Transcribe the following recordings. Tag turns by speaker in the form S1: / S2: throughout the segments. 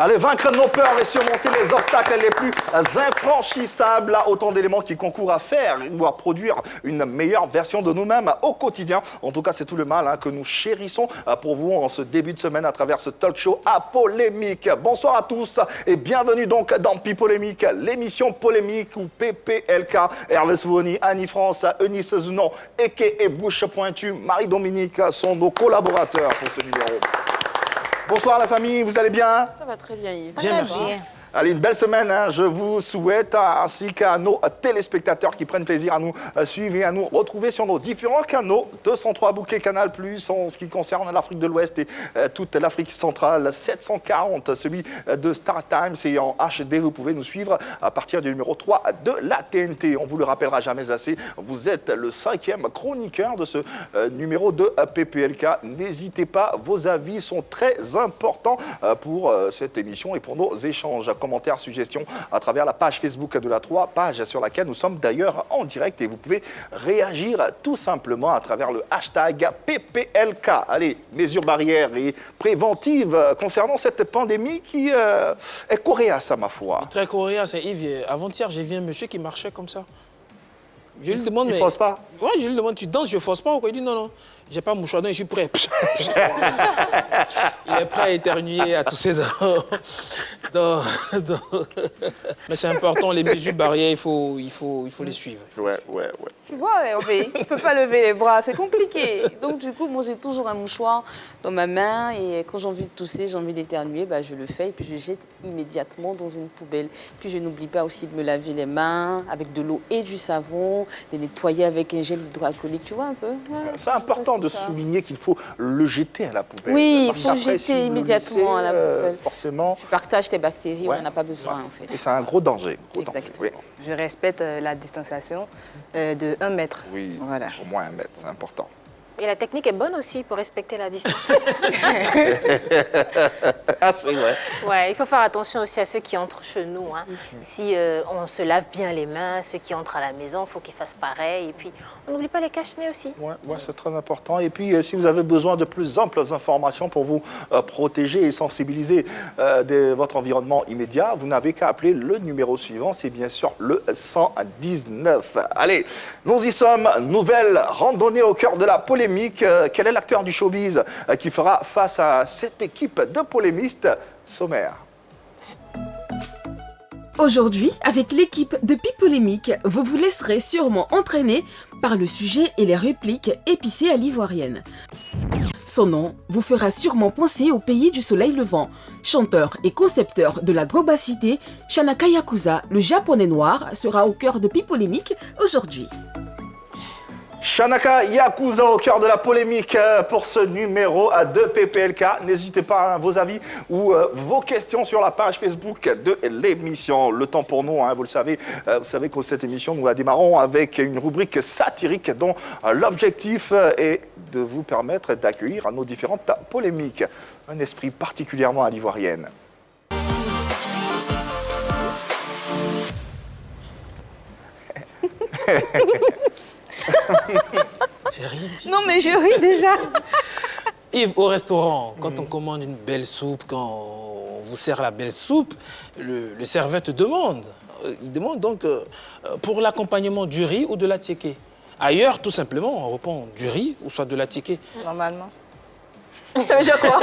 S1: Allez, vaincre nos peurs et surmonter les obstacles les plus infranchissables. Autant d'éléments qui concourent à faire ou à produire une meilleure version de nous-mêmes au quotidien. En tout cas, c'est tout le mal que nous chérissons pour vous en ce début de semaine à travers ce talk show à polémique. Bonsoir à tous et bienvenue donc dans Pipolémique, l'émission polémique ou PPLK. Hervé Souvoni, Annie France, Eunice Zounon, Eke et Bouche Pointue, Marie-Dominique sont nos collaborateurs pour ce numéro. Bonsoir la famille, vous allez bien?
S2: Ça va très bien Yves.
S3: Bien, merci.
S1: Allez, une belle semaine, je vous souhaite, ainsi qu'à nos téléspectateurs qui prennent plaisir à nous suivre et à nous retrouver sur nos différents canaux. 203 bouquets Canal+, en ce qui concerne l'Afrique de l'Ouest et toute l'Afrique centrale. 740, celui de Star Times, et en HD, vous pouvez nous suivre à partir du numéro 3 de la TNT. On vous le rappellera jamais assez, vous êtes le 5e chroniqueur de ce numéro de PPLK. N'hésitez pas, vos avis sont très importants pour cette émission et pour nos échanges. Commentaires, suggestions à travers la page Facebook de la 3, page sur laquelle nous sommes d'ailleurs en direct et vous pouvez réagir tout simplement à travers le hashtag PPLK. Allez, mesures barrières et préventives concernant cette pandémie qui est coriace à ma foi.
S3: Très coriace, Yves. Avant-hier, j'ai vu un monsieur qui marchait comme ça. Je lui demande,
S1: il ne force pas?
S3: Ouais, je lui demande, tu danses, je ne force pas ou quoi? Il dit non, non, j'ai pas mouchoir, je suis prêt. Il est prêt à éternuer, à tousser Mais c'est important, les mesures barrières, il faut les suivre.
S1: Ouais.
S2: Tu vois Hervé, je ne peux pas lever les bras, c'est compliqué. Donc du coup, moi j'ai toujours un mouchoir dans ma main et quand j'ai envie de tousser, j'ai envie d'éternuer, bah, je le fais et puis je jette immédiatement dans une poubelle. Puis je n'oublie pas aussi de me laver les mains avec de l'eau et du savon, de nettoyer avec un gel hydroalcoolique, tu vois un peu. Ouais,
S1: c'est important de souligner qu'il faut le jeter à la poubelle.
S2: Oui, il faut jeter immédiatement à la poubelle.
S1: Forcément.
S2: Tu partages tes bactéries, on n'en a pas besoin en fait.
S1: Et c'est un gros danger.
S2: Exactement.
S1: Oui.
S4: Je respecte la distanciation de 1 mètre.
S1: Oui,
S4: voilà.
S1: Au moins 1 mètre, c'est important.
S5: Et la technique est bonne aussi pour respecter la distance.
S1: Ah, c'est vrai.
S5: Ouais, il faut faire attention aussi à ceux qui entrent chez nous. Hein. Si on se lave bien les mains, ceux qui entrent à la maison, il faut qu'ils fassent pareil. Et puis, on n'oublie pas les cache-nez aussi.
S1: Ouais, c'est très important. Et puis, si vous avez besoin de plus amples informations pour vous protéger et sensibiliser de votre environnement immédiat, vous n'avez qu'à appeler le numéro suivant, c'est bien sûr le 119. Allez, nous y sommes. Nouvelle randonnée au cœur de la polémique. Quel est l'acteur du showbiz qui fera face à cette équipe de polémistes? Sommaire.
S6: Aujourd'hui, avec l'équipe de Pipolémique, vous vous laisserez sûrement entraîner par le sujet et les répliques épicées à l'ivoirienne. Son nom vous fera sûrement penser au pays du soleil levant. Chanteur et concepteur de la drobacité, Shanaka Yakuza, le japonais noir, sera au cœur de Pipolémique aujourd'hui.
S1: Shanaka Yakuza au cœur de la polémique pour ce numéro de PPLK. N'hésitez pas à vos avis ou vos questions sur la page Facebook de l'émission. Le temps pour nous, vous le savez. Vous savez que cette émission, nous la démarrons avec une rubrique satirique dont l'objectif est de vous permettre d'accueillir nos différentes polémiques. Un esprit particulièrement à l'ivoirienne.
S3: J'ai rien dit.
S2: Non mais je ris déjà.
S3: Yves, au restaurant, quand on commande une belle soupe, quand on vous sert la belle soupe, le serveur te demande. Il demande donc pour l'accompagnement du riz ou de la tiéké. Ailleurs, tout simplement, on répond du riz ou soit de la tiéké.
S4: Normalement.
S2: Ça veut dire quoi?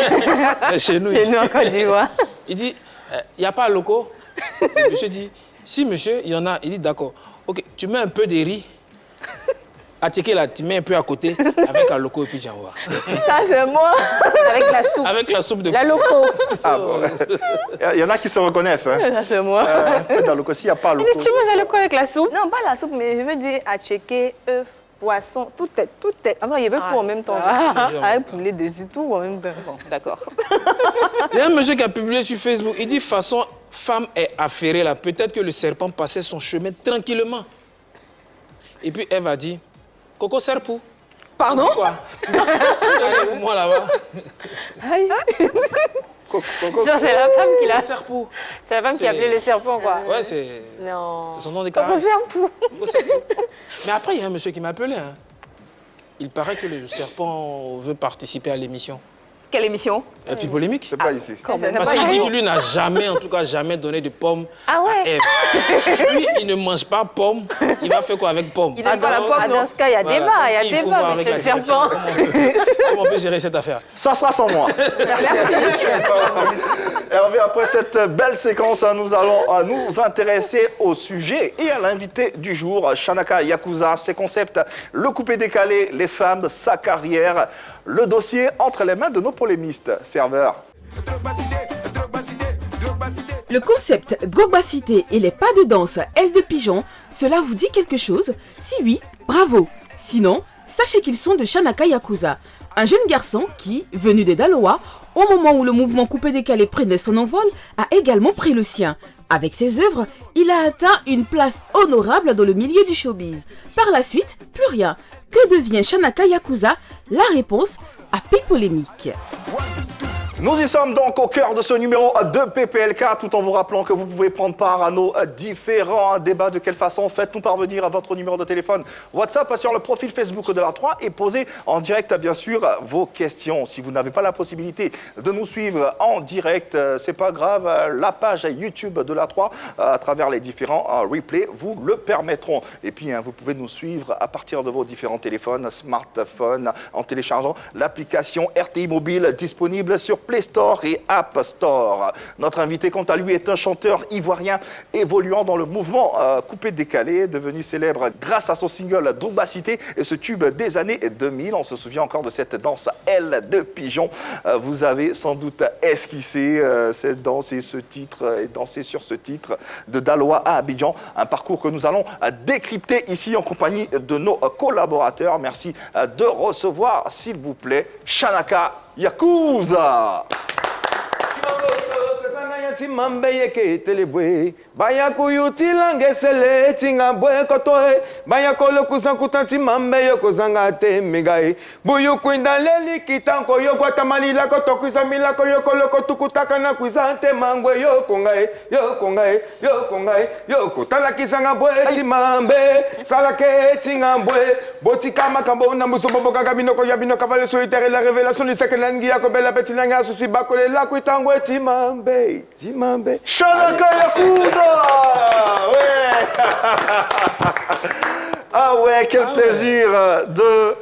S3: Chez nous,
S4: C'est nous en Côte d'Ivoire.
S3: il dit, il n'y a pas de loco. Le monsieur dit, si monsieur, il y en a. Il dit, d'accord. Ok, tu mets un peu de riz. À tiéké, là, tu mets un peu à côté avec un loco et puis j'envoie.
S4: Ça, c'est moi.
S5: Avec la soupe.
S3: Avec la soupe de...
S5: La loco.
S1: Ah bon. Il y en a qui se reconnaissent.
S4: Ça, c'est moi.
S1: Un peu dans le loco, s'il n'y a pas le loco.
S5: Tu manges la loco avec la soupe?
S4: Non, pas la soupe, mais je veux dire à checker œufs, poisson, tout est. Enfin, il veut tout en même temps. Avec poulet dessus, tout en même temps. Bon,
S2: D'accord.
S3: Il y a un monsieur qui a publié sur Facebook, il dit, façon, femme est affairée là, peut-être que le serpent passait son chemin tranquillement. Et puis Ève a dit, Coco serpou.
S2: Pardon?
S3: Quoi? Pour moi là-bas.
S5: C'est la femme qui l'a.
S3: Serpou.
S5: C'est la femme qui a appelé le serpent, quoi.
S3: Ouais, c'est
S5: Non.
S3: son nom des
S5: Coco
S3: caresses.
S5: serpou.
S3: Coco serpou. Mais après, il y a un monsieur qui m'a appelé. Il paraît que le serpent veut participer à l'émission.
S4: Quelle émission?
S3: Et puis polémique.
S1: C'est pas ici.
S3: Parce qu'il dit que lui n'a jamais, en tout cas jamais donné de pommes
S5: Ah ouais.
S3: à Ève. Lui, il ne mange pas pommes. Il va faire quoi avec pommes?
S2: Il n'aime pas la pomme, non?
S5: Dans ce cas, il y a
S3: Voilà.
S5: débat, il y a
S3: Il faut
S5: débat,
S3: voir
S5: monsieur le
S3: avec la direction
S5: serpent.
S3: comment on peut gérer cette affaire.
S1: Ça sera sans moi. Hervé, après cette belle séquence, nous allons nous intéresser au sujet et à l'invité du jour, Shanaka Yakuza, ses concepts, le coupé-décalé, les femmes, sa carrière, le dossier entre les mains de nos polémistes. Serveur.
S6: Le concept Drogbacité et les pas de danse Aile de Pigeon, cela vous dit quelque chose? Si oui, bravo. Sinon, sachez qu'ils sont de Shanaka Yakuza, un jeune garçon qui, venu des Daloa, au moment où le mouvement coupé-décalé prenait son envol, a également pris le sien. Avec ses œuvres, il a atteint une place honorable dans le milieu du showbiz. Par la suite, plus rien. Que devient Shanaka Yakuza? La réponse à Polémique.
S1: Nous y sommes donc au cœur de ce numéro de PPLK, tout en vous rappelant que vous pouvez prendre part à nos différents débats. De quelle façon? Faites-nous parvenir à votre numéro de téléphone WhatsApp sur le profil Facebook de la 3 et posez en direct, bien sûr, vos questions. Si vous n'avez pas la possibilité de nous suivre en direct, c'est pas grave. La page YouTube de la 3, à travers les différents replays, vous le permettront. Et puis, vous pouvez nous suivre à partir de vos différents téléphones, smartphones, en téléchargeant l'application RTI Mobile disponible sur Play Store et App Store. Notre invité, quant à lui, est un chanteur ivoirien évoluant dans le mouvement coupé-décalé, devenu célèbre grâce à son single Drogbacité et ce tube des années 2000. On se souvient encore de cette danse Aile de Pigeon. Vous avez sans doute esquissé cette danse et ce titre, et dansé sur ce titre de Daloa à Abidjan. Un parcours que nous allons décrypter ici en compagnie de nos collaborateurs. Merci de recevoir, s'il vous plaît, Shanaka Yakuza.
S7: Timambe yeke telebwe baya kuyuti lange sele tinga bwe kotoe baya kolo kusankuta timambe yoko zanga te megae buyu kwinda leli kitanko yo kwatamali la kotokuza mila ko yoko loko tukutaka na kwizante mangwe yo kongae yo kongae yo kongae yo kotala kizanga bwe timambe salake tinga bwe botika makambo na musobo kagabino ko yabino kavale solitaire la révélation du sekelangi yakobela betinanga susi bakole la kwitangwe timambe Timambe.
S1: Shanaka Yakuza. Ouais. Ah ouais, quel plaisir de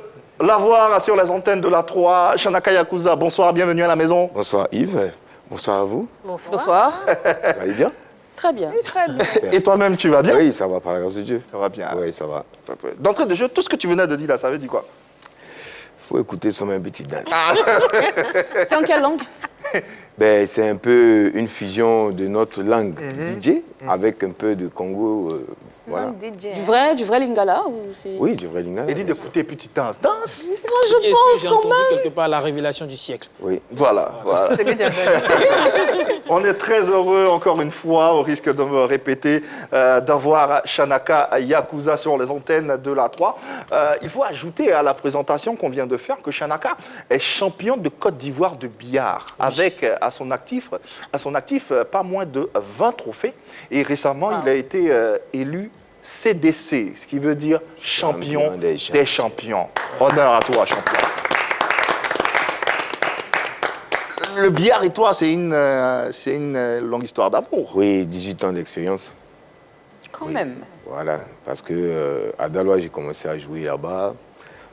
S1: l'avoir sur les antennes de la 3. Shanaka Yakuza, bonsoir, bienvenue à la maison.
S7: Bonsoir Yves, bonsoir à vous.
S2: Bonsoir.
S7: Vous allez bien?
S2: Très bien.
S4: Très bien.
S1: Et toi-même, tu vas bien?
S7: Oui, ça va par la grâce de Dieu.
S1: Ça va bien.
S7: Oui, ça va.
S1: D'entrée de jeu, tout ce que tu venais de dire là, ça veut dire quoi?
S7: Faut écouter son même petit danse.
S2: C'est en quelle langue?
S7: Ben, c'est un peu une fusion de notre langue DJ avec un peu de Congo. Voilà.
S4: DJ.
S2: Du vrai lingala ou c'est...
S7: Oui, du vrai lingala.
S1: Et dit d'écouter petite danse. Danse.
S2: Moi, je
S3: J'ai
S2: pense quand
S3: entendu
S2: même.
S3: quelque part la révélation du siècle.
S7: Oui.
S1: Voilà, voilà.
S4: C'est bien dire.
S1: On est très heureux, encore une fois, au risque de me répéter, d'avoir Shanaka Yakuza sur les antennes de la 3. Il faut ajouter à la présentation qu'on vient de faire que Shanaka est champion de Côte d'Ivoire de billard, avec à son actif pas moins de 20 trophées. Et récemment, il a été élu CDC, ce qui veut dire champion des champions. Honneur à toi, champion. Le billard et toi, c'est une longue histoire d'amour.
S7: Oui, 18 ans d'expérience.
S2: Quand même.
S7: Voilà, parce que à Daloa, j'ai commencé à jouer là-bas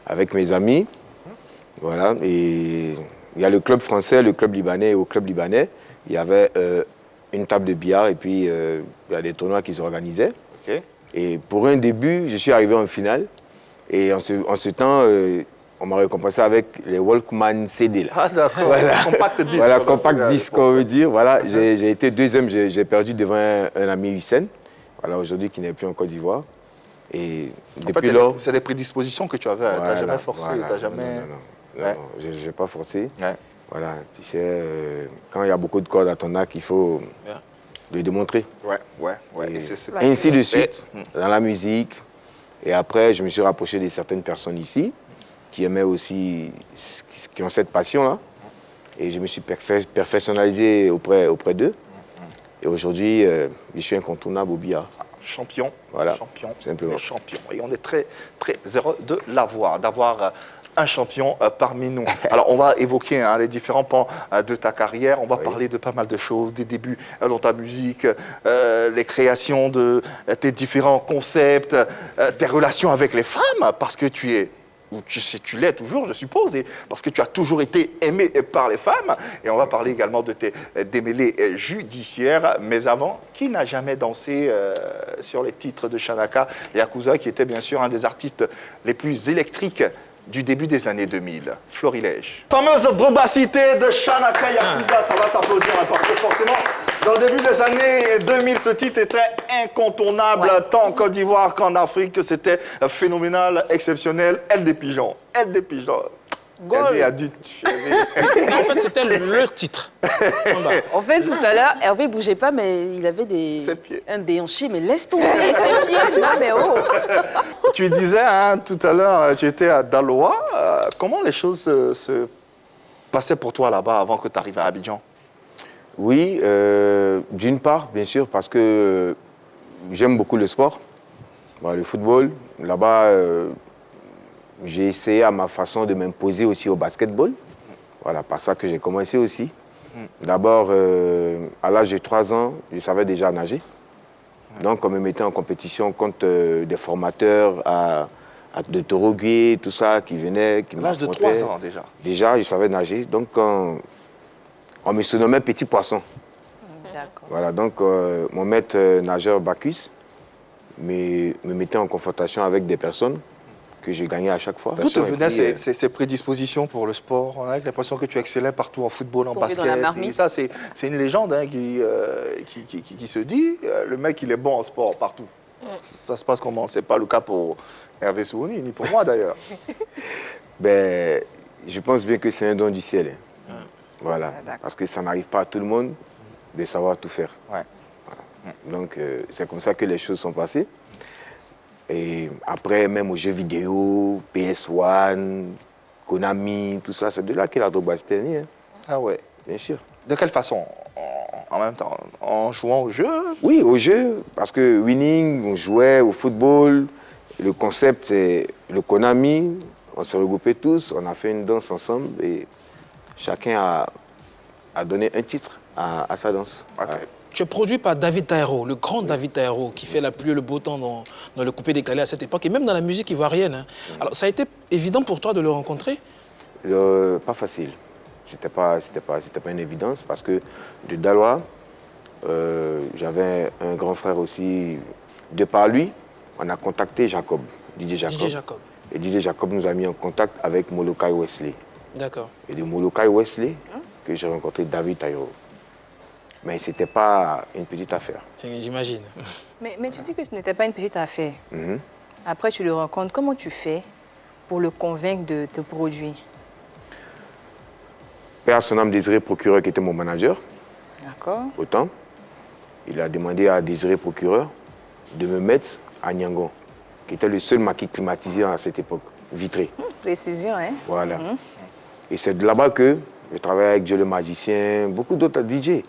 S7: avec mes amis. Voilà, et il y a le club français, le club libanais. Et au club libanais, il y avait une table de billard et puis il y a des tournois qui s'organisaient.
S1: Okay.
S7: Et pour un début, je suis arrivé en finale. Et en ce temps, on m'a récompensé avec les Walkman CD. Là.
S1: Ah d'accord,
S7: Voilà.
S1: compact disque.
S7: Voilà, compact disque, on veut dire. Voilà, j'ai été deuxième, j'ai perdu devant un ami Hussein, voilà, aujourd'hui qui n'est plus en Côte d'Ivoire. Et
S1: En
S7: depuis
S1: fait,
S7: lors...
S1: c'est des prédispositions que tu avais, tu n'as jamais forcé,
S7: voilà.
S1: tu n'as jamais...
S7: Non,
S1: Ouais.
S7: je n'ai pas forcé.
S1: Ouais.
S7: Voilà, tu sais, quand il y a beaucoup de cordes à ton arc, il faut le démontrer.
S1: Ouais.
S7: Et
S1: c'est
S7: ainsi de suite, dans la musique. Et après, je me suis rapproché de certaines personnes ici, qui aimaient aussi, qui ont cette passion-là. Et je me suis perfectionnalisé auprès d'eux. Et aujourd'hui, je suis incontournable au billard.
S1: Champion,
S7: Voilà,
S1: champion,
S7: simplement.
S1: champion. Et on est très, très heureux de l'avoir, d'avoir un champion parmi nous. Alors, on va évoquer les différents pans de ta carrière. On va parler de pas mal de choses, des débuts dans ta musique, les créations de tes différents concepts, tes relations avec les femmes, parce que tu es, ou tu l'es toujours, je suppose, et parce que tu as toujours été aimé par les femmes. Et on va parler également de tes démêlés judiciaires. Mais avant, qui n'a jamais dansé sur les titres de Shanaka Yakuza, qui était bien sûr un des artistes les plus électriques du début des années 2000, Florilège. Fameuse drobacité de Shanaka Yakuza, ça va s'applaudir, parce que forcément, dans le début des années 2000, ce titre était incontournable, tant en Côte d'Ivoire qu'en Afrique. C'était phénoménal, exceptionnel. Elle des pigeons, elle des pigeons. Elle est adulte.
S3: En fait, c'était le titre.
S2: En fait, tout à l'heure, Hervé bougeait pas, mais il avait un déhanché. Mais laisse tomber ses pieds. Non, mais oh.
S1: Tu disais tout à l'heure, tu étais à Daloa. Comment les choses se passaient pour toi là-bas avant que tu arrives à Abidjan?
S7: Oui, d'une part, bien sûr, parce que j'aime beaucoup le sport, le football. Là-bas, j'ai essayé à ma façon de m'imposer aussi au basketball. Voilà, par ça que j'ai commencé aussi. D'abord, à l'âge de 3 ans, je savais déjà nager. Donc, on me mettait en compétition contre des formateurs de Torogué, tout ça, qui venaient, qui
S1: m'affrontaient. À l'âge de 3 ans déjà? Déjà,
S7: je savais nager. Donc, on me surnommait Petit Poisson.
S2: D'accord.
S7: Voilà, donc mon maître nageur Bacchus me mettait en confrontation avec des personnes que j'ai gagnées à chaque fois.
S1: D'où te venaient ces prédispositions pour le sport? On a l'impression que tu excellais partout en football, en basket. Et ça, c'est une légende qui se dit. Le mec, il est bon en sport partout. Ça se passe comment? C'est pas le cas pour Hervé Souoni, ni pour moi d'ailleurs.
S7: Ben, je pense bien que c'est un don du ciel. Voilà, parce que ça n'arrive pas à tout le monde de savoir tout faire.
S1: Ouais.
S7: Voilà. Donc, c'est comme ça que les choses sont passées. Et après, même aux jeux vidéo, PS1, Konami, tout ça, c'est de là que la drobacité est née.
S1: Ah ouais?
S7: Bien sûr.
S1: De quelle façon? En même temps, en jouant au jeu?
S7: Oui, au jeu, parce que winning, on jouait au football. Le concept, c'est le Konami. On s'est regroupés tous, on a fait une danse ensemble et chacun a donné un titre à sa danse.
S1: Okay.
S7: Voilà.
S3: Tu es produit par David Taïro, le grand David Taïro, qui fait la pluie et le beau temps dans le coupé décalé à cette époque, et même dans la musique ivoirienne. Alors, ça a été évident pour toi de le rencontrer?
S7: Pas facile. C'était pas une évidence, parce que de Daloa, j'avais un grand frère aussi. De par lui, on a contacté Jacob, DJ Jacob. Et DJ Jacob nous a mis en contact avec Molokai Wesley.
S3: D'accord.
S7: Et de Molokai Wesley, que j'ai rencontré David Taïro. Mais ce n'était pas une petite affaire.
S3: J'imagine.
S4: Mais tu dis que ce n'était pas une petite affaire. Après, tu le rencontres. Comment tu fais pour le convaincre de te produire?
S7: Père son âme Désiré Procureur, qui était mon manager.
S4: D'accord.
S7: Autant. Il a demandé à Désiré Procureur de me mettre à Niangon, qui était le seul maquis climatisé à cette époque, vitré.
S4: Précision, hein?
S7: Voilà. Et c'est de là-bas que je travaille avec Dieu le Magicien, beaucoup d'autres DJ.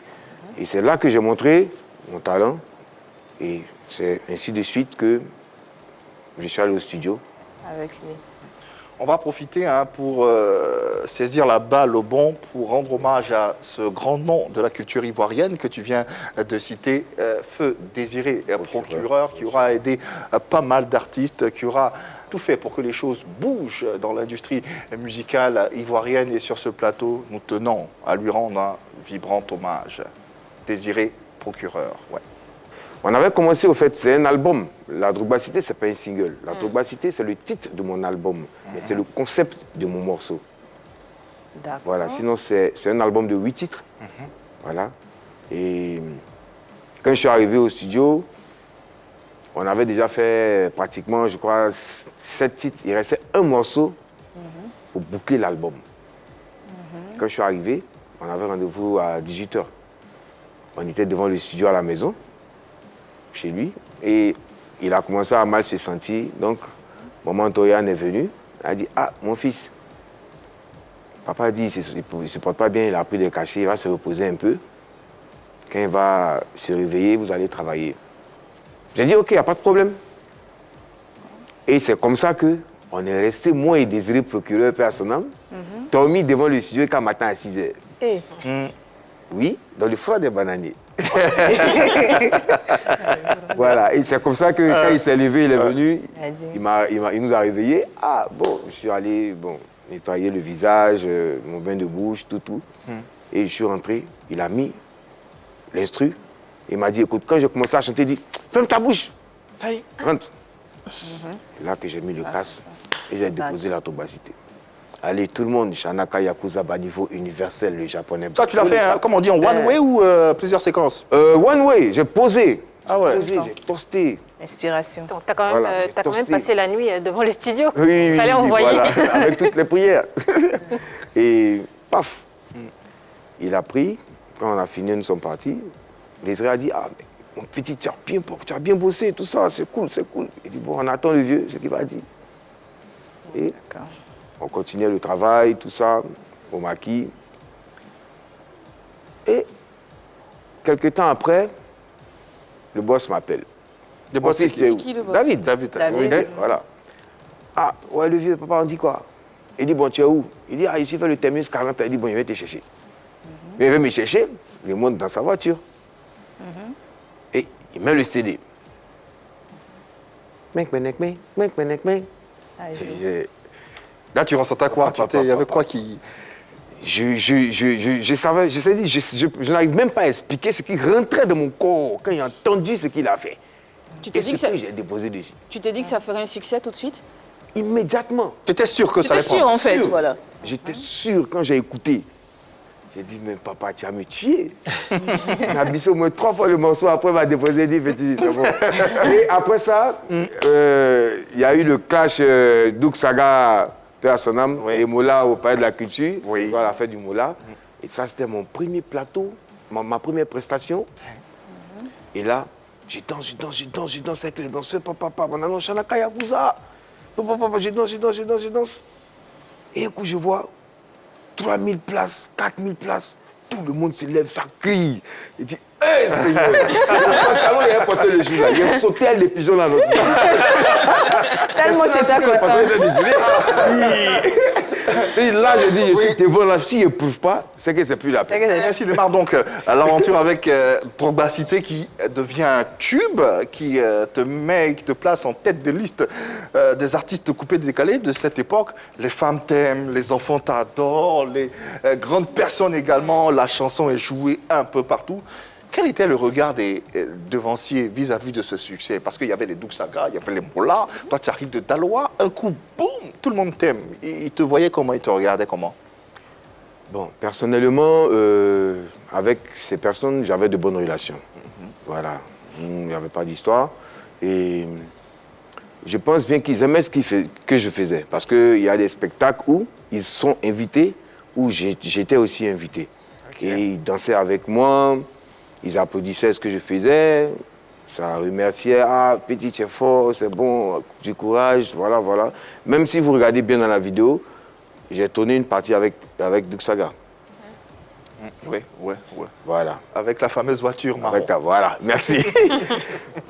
S7: Et c'est là que j'ai montré mon talent. Et c'est ainsi de suite que je suis allé au studio.
S4: Avec lui.
S1: On va profiter pour saisir la balle au bon pour rendre hommage à ce grand nom de la culture ivoirienne que tu viens de citer, Feu Désiré Procureur, qui aura aidé pas mal d'artistes, qui aura tout fait pour que les choses bougent dans l'industrie musicale ivoirienne. Et sur ce plateau, nous tenons à lui rendre un vibrant hommage. Désiré Procureur, ouais.
S7: On avait commencé, au fait, c'est un album. La Drobacité, ce n'est pas un single. La Drobacité, c'est le titre de mon album. Mais c'est le concept de mon morceau.
S4: D'accord.
S7: Voilà, sinon, c'est un album de 8 titres. Voilà. Et quand je suis arrivé au studio, on avait déjà fait pratiquement, je crois, 7 titres. Il restait un morceau pour boucler l'album. Quand je suis arrivé, on avait rendez-vous à 18h. On était devant le studio à la maison, chez lui, et il a commencé à mal se sentir. Donc, maman Toyan est venue, elle a dit « Ah, mon fils, papa dit il ne se porte pas bien, il a pris des cachets, il va se reposer un peu. Quand il va se réveiller, vous allez travailler. » J'ai dit « Ok, il n'y a pas de problème. » Et c'est comme ça qu'on On est resté, moi et Désiré, procureur, paix à son âme, dormi devant le studio qu'un matin à 6 h. Oui, dans le froid des bananiers. Voilà, et c'est comme ça que quand il s'est levé, il est venu, il nous a réveillés. Ah bon, je suis allé nettoyer le visage, mon bain de bouche, tout. Et je suis rentré, il a mis l'instru, il m'a dit, écoute, quand j'ai commencé à chanter, il dit, ferme ta bouche, rentre. C'est là que j'ai mis le casque et j'ai déposé la trombacité. Allez, tout le monde, Shanaka Yakuza, niveau universel, le japonais.
S1: Ça, tu l'as fait, comme on dit, en one way ou plusieurs séquences?
S7: One way, j'ai posé.
S1: Ah ouais.
S7: J'ai toasté.
S4: Inspiration.
S5: Donc, tu as quand même passé la nuit devant le studio.
S7: Oui,
S5: Fallait envoyer.
S7: Voilà, avec toutes les prières. Et paf, il a pris, quand on a fini, nous sommes partis. Désiré a dit, ah, mais mon petit, tu as bien bossé, tout ça, c'est cool, c'est cool. Il dit, bon, on attend le vieux, ce qu'il va dire. Et on continuait le travail, tout ça, au maquis. Et quelques temps après, le boss m'appelle.
S1: Le boss, c'est
S2: qui, le boss?
S7: David.
S1: Oui.
S7: Voilà. Ah, ouais, le vieux, papa, on dit quoi? Il dit, bon, tu es où? Il dit, ah, ici, fait le terminus 40. Il dit, bon, il va te chercher. Mais il veut me chercher, il monte dans sa voiture. Et il met le CD.
S1: Là, tu ressentais quoi? Il y avait quoi qui...
S7: Je savais, je n'arrive même pas à expliquer ce qui rentrait de mon corps quand j'ai entendu ce qu'il a fait.
S2: Tu t'es dit que
S7: j'ai déposé dessus.
S2: Tu t'es dit que ça ferait un succès tout de suite?
S7: Immédiatement.
S1: Tu étais sûr que ça allait
S2: J'étais sûre,
S1: prendre?
S2: en fait, voilà.
S7: J'étais sûr quand j'ai écouté. J'ai dit, mais papa, tu vas me tuer. On a bissé au moins 3 fois le morceau, après il m'a déposé, il dit, petit, c'est bon. Et après ça, il y a eu le clash Douk Saga, paix à son âme, et Mola au Palais de la Culture, à la fête du Mola. Et ça, c'était mon premier plateau, ma première prestation. Et là, je danse avec les danseurs, papa, mon annonce, Shanaka Yakuza. Papa, je danse. Et un coup, je vois 3000 places, 4000 places, tout le monde se lève, ça crie. Il dit, hé, Seigneur! Le pantalon, il a porté le jour là, il a sauté avec les pigeons là.
S4: Tellement tu étais content.
S7: Et là, je dis, je suis devant là, s'il ne prouve pas, c'est que c'est plus la peine.
S1: Et ainsi démarre donc l'aventure avec Trombacité qui devient un tube, qui te place en tête de liste des artistes coupés décalés de cette époque. Les femmes t'aiment, les enfants t'adorent, les grandes personnes également. La chanson est jouée un peu partout. Quel était le regard des devanciers vis-à-vis de ce succès? Parce qu'il y avait les Douk Saga, il y avait les Mola, toi tu arrives de Daloa, un coup, boum, tout le monde t'aime. Ils te voyaient comment, ils te regardaient comment?
S7: Bon, personnellement, avec ces personnes, j'avais de bonnes relations. Voilà, il n'y avait pas d'histoire. Et je pense bien qu'ils aimaient ce que je faisais. Parce qu'il y a des spectacles où ils sont invités, où j'étais aussi invité. Okay. Et ils dansaient avec moi. Ils applaudissaient ce que je faisais, ça remerciait, ah, petit, tu es fort, c'est bon, du courage, voilà. Même si vous regardez bien dans la vidéo, j'ai tourné une partie avec Douk Saga.
S1: Oui.
S7: Voilà.
S1: Avec la fameuse voiture marron.
S7: Voilà, merci.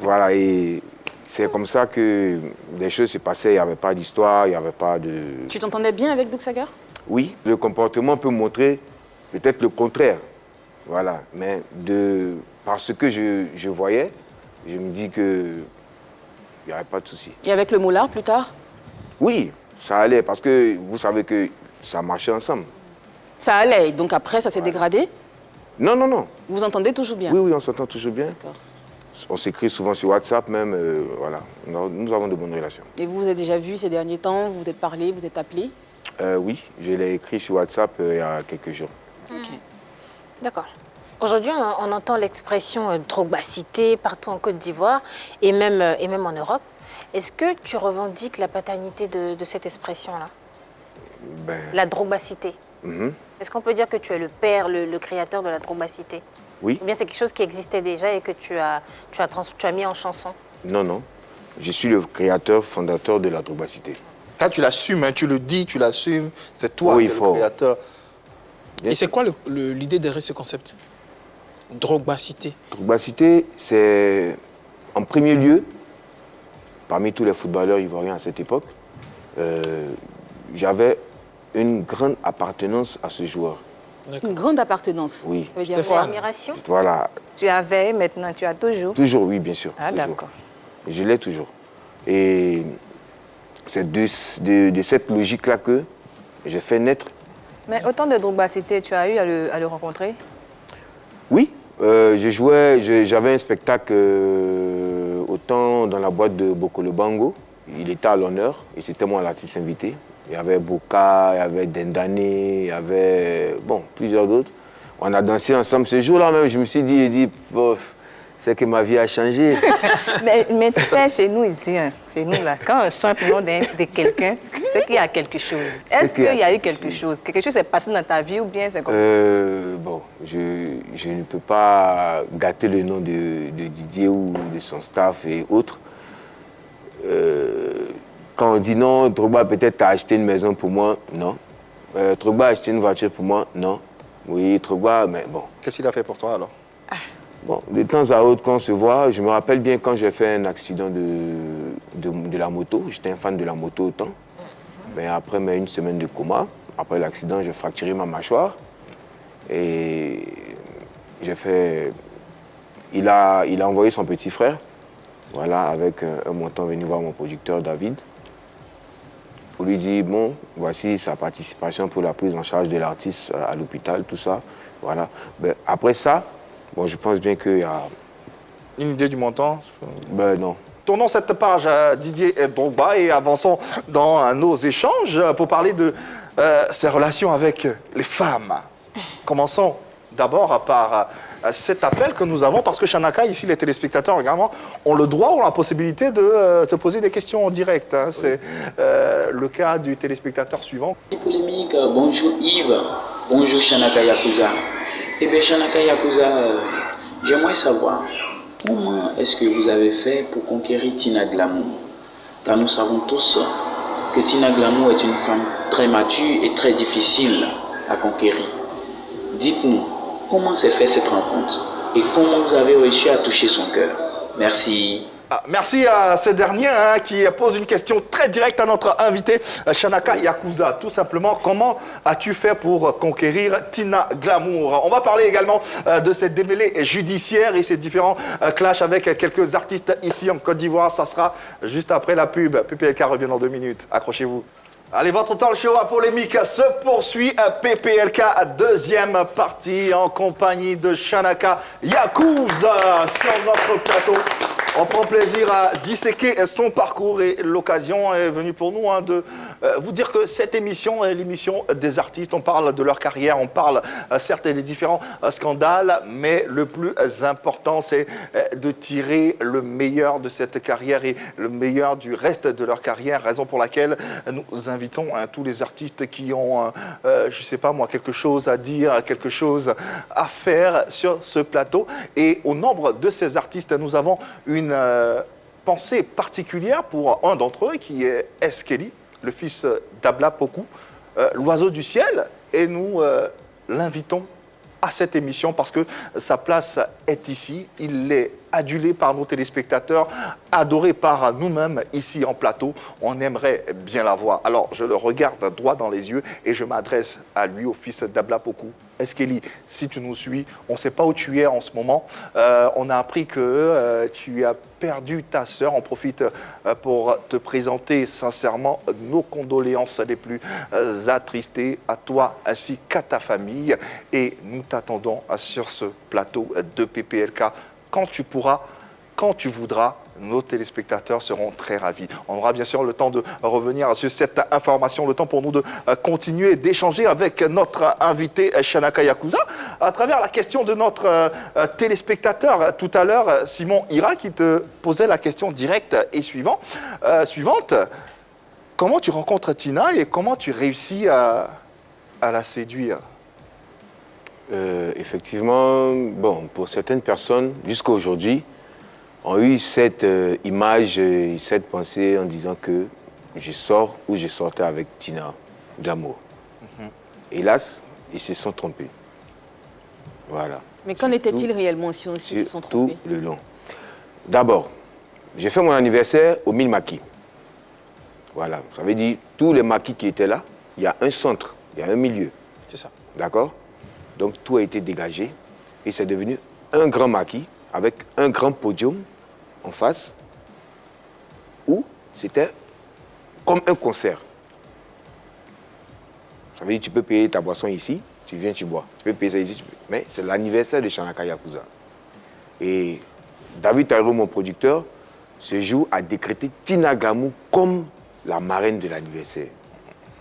S7: Voilà, et c'est comme ça que les choses se passaient, il n'y avait pas d'histoire, il n'y avait pas de...
S2: Tu t'entendais bien avec Douk Saga? Oui.
S7: Le comportement peut montrer peut-être le contraire. Voilà, mais par ce que je voyais, je me dis qu'il n'y avait pas de souci.
S2: Et avec le Moulard plus tard?
S7: Oui, ça allait, parce que vous savez que ça marchait ensemble.
S2: Ça allait, donc après ça s'est dégradé?
S7: Non.
S2: Vous vous entendez toujours bien?
S7: Oui, on s'entend toujours bien.
S2: D'accord.
S7: On s'écrit souvent sur WhatsApp même, voilà. Nous avons de bonnes relations.
S2: Et vous vous êtes déjà vus ces derniers temps? Vous vous êtes parlé, vous êtes appelé?
S7: Oui, je l'ai écrit sur WhatsApp il y a quelques jours.
S2: Ok.
S5: D'accord. Aujourd'hui, on entend l'expression Trogbacité partout en Côte d'Ivoire et même en Europe. Est-ce que tu revendiques la paternité de cette expression-là? La Trogbacité. Est-ce qu'on peut dire que tu es le père, le créateur de la Trogbacité?
S7: Oui.
S5: Ou bien c'est quelque chose qui existait déjà et que tu as mis en chanson?
S7: Non. Je suis le créateur, fondateur de la Trogbacité.
S1: Là, tu l'assumes, hein, tu le dis, tu l'assumes. C'est toi le créateur.
S3: Et c'est quoi l'idée derrière ce concept? Trogbacité.
S7: Trogbacité, c'est en premier lieu, parmi tous les footballeurs ivoiriens à cette époque, j'avais une grande appartenance à ce joueur.
S2: Une grande appartenance.
S7: Oui.
S2: Ça veut dire
S5: Pour
S2: quoi?
S5: admiration.
S7: Voilà.
S4: Tu avais, maintenant tu as toujours.
S7: Toujours, oui, bien sûr.
S4: Ah,
S7: toujours.
S4: d'accord.
S7: Je l'ai toujours. Et c'est de cette logique-là que j'ai fait naître.
S4: Mais autant de Drogba Cité, tu as eu à le rencontrer?
S7: Oui, j'avais un spectacle autant dans la boîte de Bokolo Bango. Il était à l'honneur et c'était moi l'artiste invité. Il y avait Boka, il y avait Dendane, il y avait plusieurs d'autres. On a dansé ensemble. Ce jour-là même, je me suis dit, c'est que ma vie a changé.
S4: mais tu sais, chez nous ici, hein, chez nous là, quand on chante le nom de quelqu'un, c'est qu'il y a quelque chose. Est-ce qu'il y a eu quelque chose? Quelque chose s'est passé dans ta vie ou bien c'est comme...
S7: Je ne peux pas gâter le nom de Didier ou de son staff et autres. Quand on dit non, Drogba peut-être a acheté une maison pour moi, non. Drogba a acheté une voiture pour moi, non. Oui, Drogba, mais bon.
S1: Qu'est-ce qu'il a fait pour toi alors?
S7: Bon, de temps à autre, quand on se voit, je me rappelle bien quand j'ai fait un accident de la moto. J'étais un fan de la moto autant. Mais après une semaine de coma, après l'accident, j'ai fracturé ma mâchoire. Et j'ai fait... Il a envoyé son petit frère, voilà, avec un montant venu voir mon producteur David, pour lui dire, bon, voici sa participation pour la prise en charge de l'artiste à l'hôpital, tout ça. Voilà. Ben, après ça, bon, je pense bien qu'il y a...
S1: Une idée du montant?
S7: Ben non.
S1: Tournons cette page à Didier Drogba et avançons dans nos échanges pour parler de ses relations avec les femmes. Commençons d'abord par cet appel que nous avons, parce que Shanaka, ici, les téléspectateurs également, ont le droit ou la possibilité de te poser des questions en direct. Hein. C'est le cas du téléspectateur suivant.
S8: Polémique, bonjour Yves, bonjour Shanaka Yakuza. Eh bien, Shanaka Yakuza, j'aimerais savoir, comment est-ce que vous avez fait pour conquérir Tina Glamour? Car nous savons tous que Tina Glamour est une femme très mature et très difficile à conquérir. Dites-nous, comment s'est fait cette rencontre et comment vous avez réussi à toucher son cœur? Merci.
S1: Merci à ce dernier qui pose une question très directe à notre invité, Shanaka Yakuza. Tout simplement, comment as-tu fait pour conquérir Tina Glamour? On va parler également de cette démêlée judiciaire et ces différents clashs avec quelques artistes ici en Côte d'Ivoire. Ça sera juste après la pub. PPLK revient dans 2 minutes. Accrochez-vous. Allez, votre talk show à polémique se poursuit. PPLK, deuxième partie en compagnie de Shanaka Yakuza sur notre plateau. On prend plaisir à disséquer son parcours et l'occasion est venue pour nous de vous dire que cette émission est l'émission des artistes. On parle de leur carrière, on parle certes des différents scandales, mais le plus important, c'est de tirer le meilleur de cette carrière et le meilleur du reste de leur carrière, raison pour laquelle nous invitons tous les artistes qui ont, je ne sais pas moi, quelque chose à dire, quelque chose à faire sur ce plateau. Et au nombre de ces artistes, nous avons une pensée particulière pour un d'entre eux qui est Eskeli, le fils d'Abla Poku, l'oiseau du ciel, et nous l'invitons à cette émission parce que sa place est ici. Il est adulé par nos téléspectateurs, adoré par nous-mêmes ici en plateau. On aimerait bien la voir. Alors, je le regarde droit dans les yeux et je m'adresse à lui, au fils d'Abla Poku. Eskeli, si tu nous suis, on ne sait pas où tu es en ce moment. On a appris que tu as perdu ta sœur. On profite pour te présenter sincèrement nos condoléances les plus attristées à toi ainsi qu'à ta famille. Et nous t'attendons sur ce plateau de PPLK quand tu pourras, quand tu voudras. Nos téléspectateurs seront très ravis. On aura bien sûr le temps de revenir sur cette information, le temps pour nous de continuer d'échanger avec notre invité Shanaka Yakuza à travers la question de notre téléspectateur tout à l'heure, Simon Ira, qui te posait la question directe et suivante. Comment tu rencontres Tina et comment tu réussis à la séduire?
S7: Effectivement, bon, pour certaines personnes, jusqu'à aujourd'hui, ont eu cette image, cette pensée en disant que je sors ou je sortais avec Tina Glamour. Hélas, ils se sont trompés. Voilà.
S2: Mais qu'en était-il réellement si ils se sont trompés?
S7: Tout le long. D'abord, j'ai fait mon anniversaire au Milmaki. Voilà, ça veut dire tous les maquis qui étaient là, il y a un centre, il y a un milieu.
S3: C'est ça.
S7: D'accord? Donc tout a été dégagé et c'est devenu un grand maquis avec un grand podium en face où c'était comme un concert. Ça veut dire que tu peux payer ta boisson ici, tu viens, tu bois. Tu peux payer ça ici, mais c'est l'anniversaire de Shanaka Yakuza. Et David Tairo, mon producteur, ce jour a décrété Tina Glamour comme la marraine de l'anniversaire.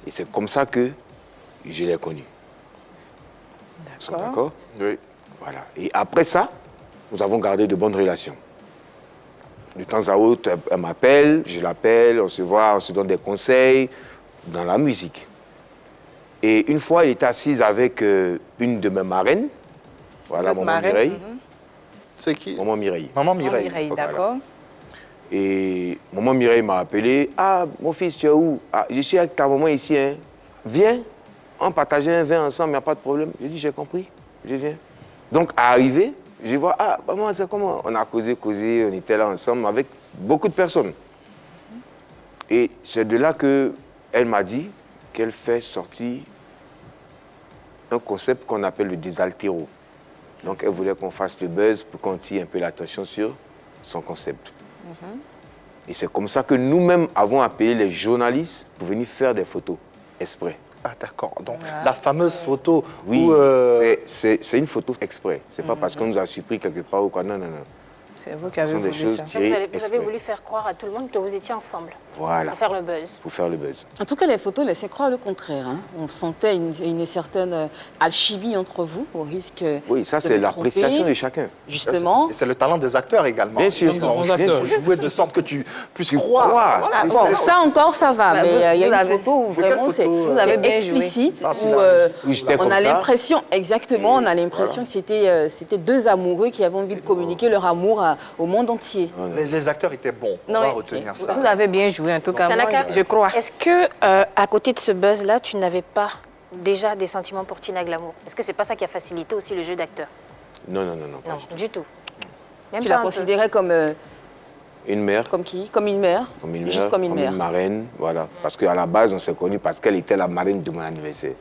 S7: Et c'est comme ça que je l'ai connue. D'accord?
S1: Oui.
S7: Voilà. Et après ça, nous avons gardé de bonnes relations. De temps à autre, elle m'appelle, je l'appelle, on se voit, on se donne des conseils dans la musique. Et une fois, elle était assise avec une de mes marraines, voilà,
S4: Votre
S7: Maman
S4: marraine,
S7: Mireille.
S1: C'est qui?
S7: Maman Mireille.
S1: Maman
S4: Maman
S1: Mireille.
S4: Mireille,
S1: Ok.
S4: d'accord.
S7: Et Maman Mireille m'a appelé. Ah, mon fils, tu es où? Ah, je suis avec ta maman ici. Hein. Viens, on partage un vin ensemble, il n'y a pas de problème. Je dis, j'ai compris, je viens. Donc, à arriver, je vois, ah, maman, c'est comment? On a causé, on était là ensemble avec beaucoup de personnes. Et c'est de là qu'elle m'a dit qu'elle fait sortir un concept qu'on appelle le désaltéro. Donc, elle voulait qu'on fasse le buzz pour qu'on tire un peu l'attention sur son concept. Et c'est comme ça que nous-mêmes avons appelé les journalistes pour venir faire des photos exprès.
S1: Ah, d'accord. Donc, la fameuse photo
S7: Oui,
S1: où...
S7: c'est une photo exprès. C'est pas parce qu'on nous a surpris quelque part ou quoi. Non, non, non.
S4: C'est vous qui
S7: Ce
S4: avez
S7: sont des
S4: voulu
S7: choses
S4: ça.
S5: Vous
S7: tirées
S5: avez
S7: exprès.
S5: voulu faire croire à tout le monde que vous étiez ensemble
S7: Voilà,
S5: pour faire le buzz.
S7: pour faire le buzz.
S2: En tout cas, les photos laissaient croire le contraire. Hein. On sentait une certaine alchimie entre vous, au risque
S7: Oui, ça
S2: de
S7: c'est
S2: vous
S7: l'appréciation
S2: tromper,
S7: de chacun.
S2: Justement.
S1: Et c'est le talent des acteurs également.
S7: Bien sûr,
S1: Ils ont
S3: bons acteurs.
S1: joué de sorte que tu puisses
S7: Tu
S1: croire.
S7: crois.
S1: Voilà.
S2: Bon, ça encore, ça va,
S4: Bah,
S2: mais
S4: vous
S2: il y a une
S4: avez-
S2: photo où
S1: Mais quelle
S2: vraiment c'est
S1: photo
S4: Vous avez bien
S2: explicite,
S1: joué. Ah, c'est
S2: où
S1: là.
S7: Oui, j'étais
S2: on
S7: comme
S2: a
S7: ça.
S2: l'impression, exactement, on a l'impression que c'était deux amoureux qui avaient envie de communiquer leur amour au monde entier.
S1: Les acteurs étaient bons. On
S4: Non,
S1: va
S4: mais
S1: retenir ça.
S4: vous avez bien joué, en tout cas, moi,
S5: Shanaka,
S4: je crois.
S5: Est-ce que, à côté de ce buzz-là, tu n'avais pas déjà des sentiments pour Tina Glamour? Est-ce que c'est pas ça qui a facilité aussi le jeu d'acteur?
S7: Non, non, non, non. pas
S5: Non,
S7: du tout.
S5: du tout. Même
S2: Tu
S5: pas
S2: la
S5: un peu.
S2: considérais comme
S7: Une mère,
S2: qui? Comme une mère?
S7: comme une mère,
S2: Juste comme une mère.
S7: marraine, voilà. Parce qu'à la base, on s'est connus parce qu'elle était la marraine de mon anniversaire.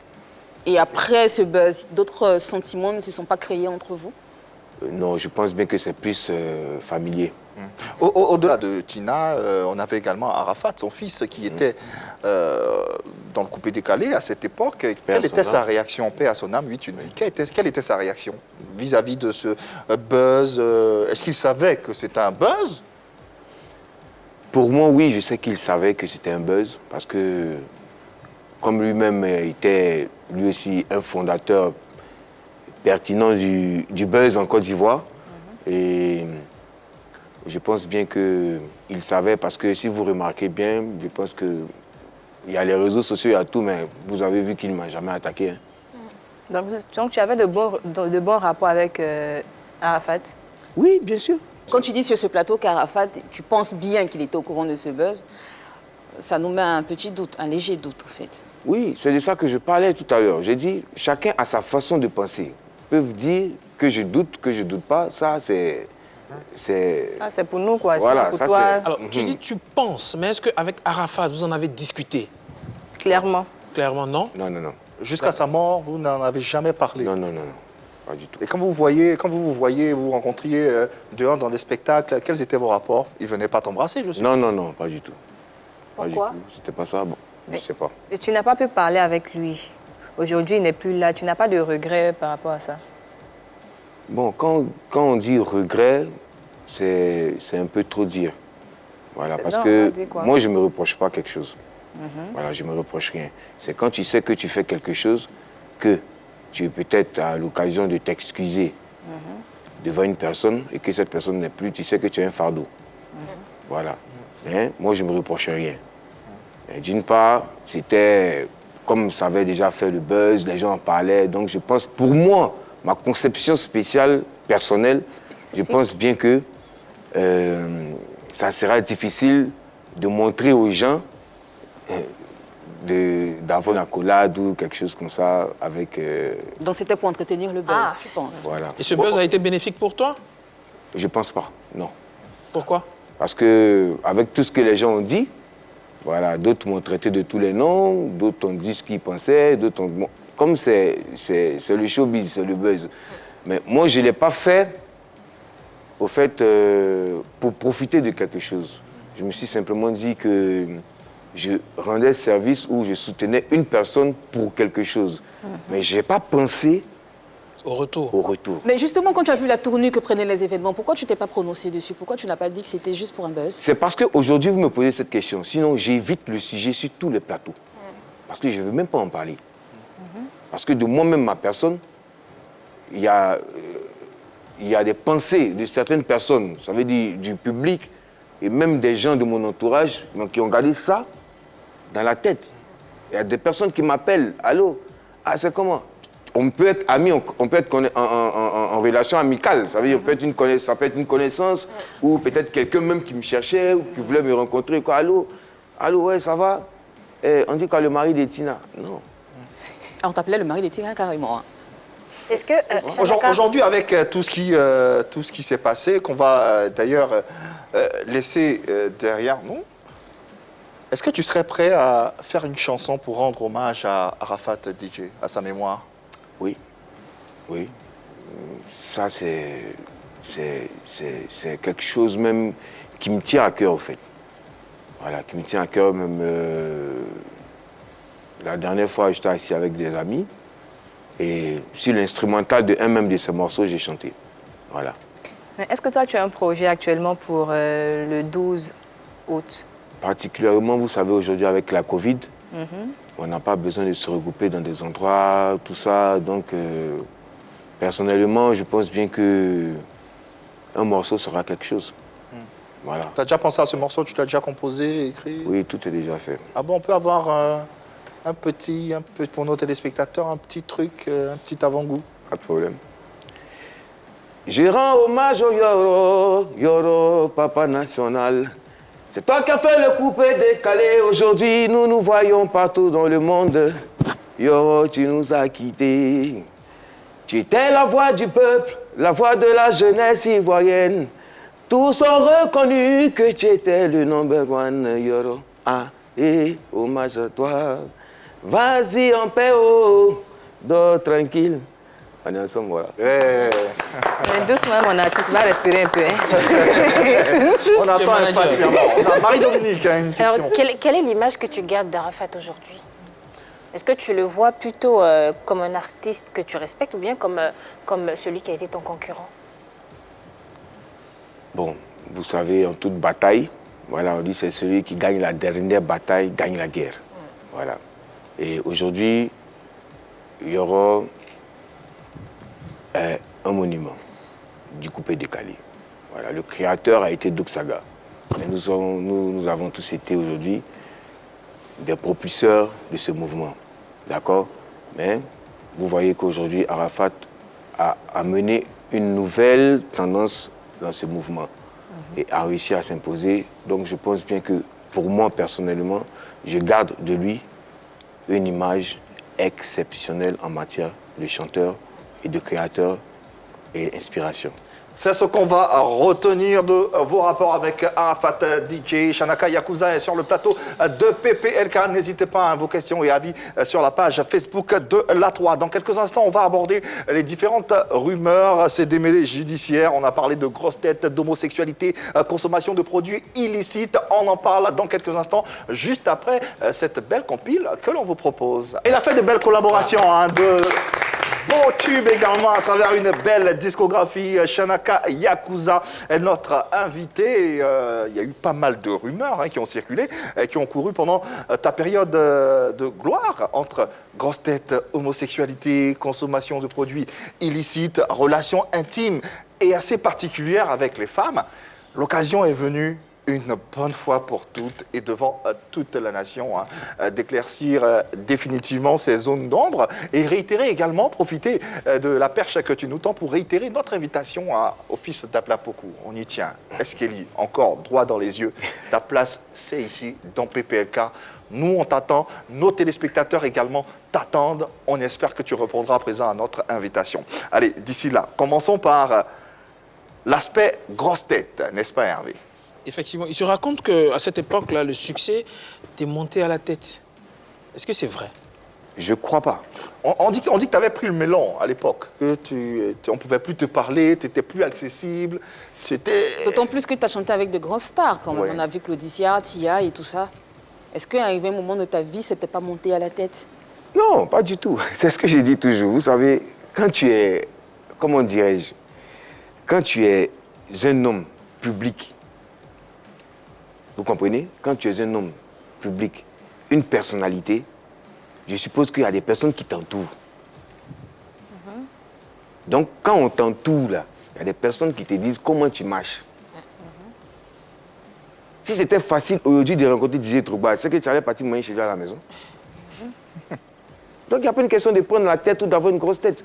S2: Et après ce buzz, d'autres sentiments ne se sont pas créés entre vous?
S7: Non, je pense bien que c'est plus familier.
S1: Au-delà de Tina, on avait également Arafat, son fils, qui était dans le coupé décalé à cette époque. Quelle
S7: à
S1: était
S7: son
S1: sa
S7: âme.
S1: réaction? Paix à son âme, oui, tu le dis. Quelle était sa réaction vis-à-vis de ce buzz? Est-ce qu'il savait que c'était un buzz?
S7: Pour moi, oui, je sais qu'il savait que c'était un buzz parce que, comme lui-même était lui aussi un fondateur pertinent du buzz en Côte d'Ivoire, et je pense bien qu'il savait parce que si vous remarquez bien, je pense que il y a les réseaux sociaux, il y a tout, mais vous avez vu qu'il ne m'a jamais attaqué. Hein.
S4: Donc, tu avais de bons rapports avec Arafat.
S7: Oui, bien sûr.
S2: Quand tu dis sur ce plateau qu'Arafat, tu penses bien qu'il était au courant de ce buzz, ça nous met un petit doute, un léger doute, en fait.
S7: Oui, c'est de ça que je parlais tout à l'heure. J'ai dit, chacun a sa façon de penser. Ils peuvent dire que je doute pas, ça c'est...
S4: Ah, c'est pour nous, quoi.
S7: Voilà,
S4: pour
S7: ça,
S4: toi,
S7: c'est-
S3: Alors, tu dis tu penses, mais est-ce qu'avec Arafat, vous en avez discuté?
S4: clairement.
S3: Clairement, non.
S7: Non, non, non.
S1: Jusqu'à sa mort, vous n'en avez jamais parlé.
S7: Non, non, non, non. Pas du tout.
S1: Et quand vous vous rencontriez dehors dans des spectacles, quels étaient vos rapports? Il ne venait pas t'embrasser, je sais.
S7: Non, non, non, pas du tout. Pas
S5: Pourquoi?
S7: du tout. C'était pas ça, bon, je sais pas.
S4: Et tu n'as pas pu parler avec lui. Aujourd'hui, il n'est plus là. Tu n'as pas de regrets par rapport à ça.
S7: Bon, quand on dit regret, c'est un peu trop dire. Voilà,
S4: C'est-
S7: parce
S4: non, on
S7: que
S4: dit quoi?
S7: moi, je ne me reproche pas quelque chose. Voilà, je ne me reproche rien. C'est quand tu sais que tu fais quelque chose, que tu es peut-être à l'occasion de t'excuser devant une personne et que cette personne n'est plus, tu sais que tu as un fardeau. Voilà. Mais moi, je ne me reproche rien. Mais d'une part, c'était comme ça avait déjà fait le buzz, les gens en parlaient. Donc, je pense, pour moi, ma conception spéciale, personnelle, je pense bien que ça sera difficile de montrer aux gens d'avoir une accolade ou quelque chose comme ça avec...
S2: Donc c'était pour entretenir le buzz,
S5: Ah.
S2: tu penses?
S7: voilà.
S3: Et ce buzz a été bénéfique pour toi?
S7: Je pense pas, non.
S3: Pourquoi?
S7: Parce que avec tout ce que les gens ont dit, Voilà, d'autres m'ont traité de tous les noms, d'autres ont dit ce qu'ils pensaient, d'autres ont... Bon, comme c'est le showbiz, c'est le buzz. Mais moi, je ne l'ai pas fait, au fait, pour profiter de quelque chose. Je me suis simplement dit que je rendais service ou je soutenais une personne pour quelque chose. Mais je n'ai pas pensé
S3: Au retour.
S7: au retour.
S2: Mais justement, quand tu as vu la tournure que prenaient les événements, pourquoi tu t'es pas prononcé dessus? Pourquoi tu n'as pas dit que c'était juste pour un buzz?
S7: C'est parce qu'aujourd'hui, vous me posez cette question. Sinon, j'évite le sujet sur tous les plateaux. Parce que je ne veux même pas en parler. Parce que de moi-même, ma personne, il y a des pensées de certaines personnes, ça veut dire du public, et même des gens de mon entourage donc, qui ont gardé ça dans la tête. Il y a des personnes qui m'appellent. Allô? Ah, c'est comment? On peut être amis, on peut être en relation amicale. Ça veut dire ça peut être une connaissance ou peut-être quelqu'un même qui me cherchait ou qui voulait me rencontrer. Quoi. Allô? Allô, ouais, ça va? On dit quoi, le mari de Tina? Non.
S2: Ah, on t'appelait le mari des tigres carrément. Hein.
S5: Est-ce que... Shanaka-
S1: Aujourd'hui, avec tout ce qui s'est passé, qu'on va d'ailleurs laisser derrière nous, est-ce que tu serais prêt à faire une chanson pour rendre hommage à Arafat DJ, à sa mémoire?
S7: Oui. Oui. Ça, c'est quelque chose même qui me tient à cœur, en fait. Voilà, qui me tient à cœur même... La dernière fois, j'étais assis avec des amis et sur l'instrumental de un même de ces morceaux, j'ai chanté. Voilà.
S4: Est-ce que toi, tu as un projet actuellement pour le 12 août?
S7: Particulièrement, vous savez, aujourd'hui, avec la Covid, on n'a pas besoin de se regrouper dans des endroits, tout ça. Donc, personnellement, je pense bien qu'un morceau sera quelque chose. Voilà.
S1: Tu as déjà pensé à ce morceau? Tu l'as déjà composé, écrit?
S7: Oui, tout est déjà fait.
S1: Ah bon, on peut avoir un peu pour nos téléspectateurs, un petit truc, un petit avant-goût?
S7: Pas de problème. Je rends hommage au Yoro, Yoro, papa national. C'est toi qui as fait le coupé décalé. Aujourd'hui, nous nous voyons partout dans le monde. Yoro, tu nous as quittés. Tu étais la voix du peuple, la voix de la jeunesse ivoirienne. Tous ont reconnu que tu étais le number one, Yoro. Ah, et hommage à toi. Vas-y en paix, oh, dors tranquille. On est ensemble, voilà.
S1: Ouais.
S4: Mais doucement, mon artiste va respirer un peu. Hein.
S1: On attend impatiemment. On a Marie-Dominique, une question.
S5: Alors, quelle est l'image que tu gardes d'Arafat aujourd'hui? Est-ce que tu le vois plutôt comme un artiste que tu respectes ou bien comme celui qui a été ton concurrent?
S7: Bon, vous savez, en toute bataille, voilà, on dit c'est celui qui gagne la dernière bataille, gagne la guerre. Voilà. Et aujourd'hui, il y aura un monument du coupé décalé. Voilà, le créateur a été Dougsaga. Et nous avons tous été aujourd'hui des propulseurs de ce mouvement. D'accord? Mais vous voyez qu'aujourd'hui, Arafat a amené une nouvelle tendance dans ce mouvement et a réussi à s'imposer. Donc je pense bien que pour moi, personnellement, je garde de lui une image exceptionnelle en matière de chanteur et de créateur et inspiration.
S1: C'est ce qu'on va retenir de vos rapports avec Arafat DJ. Shanaka Yakuza est sur le plateau de PPLK. N'hésitez pas à vos questions et avis sur la page Facebook de l'A3. Dans quelques instants, on va aborder les différentes rumeurs, ces démêlés judiciaires. On a parlé de grosses têtes, d'homosexualité, consommation de produits illicites. On en parle dans quelques instants, juste après cette belle compile que l'on vous propose. Il a fait de belles collaborations, de beaux tubes également à travers une belle discographie. Shanaka Yakuza est notre invité. Il y a eu pas mal de rumeurs qui ont circulé, qui ont couru pendant ta période de gloire entre grosses têtes, homosexualité, consommation de produits illicites, relations intimes et assez particulières avec les femmes. L'occasion est venue une bonne fois pour toutes et devant toute la nation, d'éclaircir définitivement ces zones d'ombre et réitérer également, profiter de la perche que tu nous tends pour réitérer notre invitation au fils d'Aplapoku. On y tient. Eskéli, encore droit dans les yeux. Ta place, c'est ici, dans PPLK. Nous, on t'attend. Nos téléspectateurs également t'attendent. On espère que tu répondras à présent à notre invitation. Allez, d'ici là, commençons par l'aspect grosse tête, n'est-ce pas Hervé?
S3: effectivement. Il se raconte qu'à cette époque-là, le succès t'est monté à la tête. Est-ce que c'est vrai?
S7: Je crois pas.
S1: On dit que tu avais pris le mélan à l'époque, que on ne pouvait plus te parler, tu n'étais plus accessible.
S2: D'autant plus que tu as chanté avec de grandes stars quand même.
S1: Ouais.
S2: On a vu Claudicia, Tia et tout ça. Est-ce qu'à un moment de ta vie, ça t'est pas monté à la tête?
S7: Non, pas du tout. C'est ce que j'ai dit toujours. Vous savez, quand tu es, comment dirais-je, quand tu es un homme public, vous comprenez? Quand tu es un homme public, une personnalité, je suppose qu'il y a des personnes qui t'entourent. Donc, quand on t'entoure, là, il y a des personnes qui te disent comment tu marches. Si c'était facile aujourd'hui de rencontrer Didier Drogba, c'est que tu allais partir manger chez lui à la maison. Donc, il n'y a pas une question de prendre la tête ou d'avoir une grosse tête.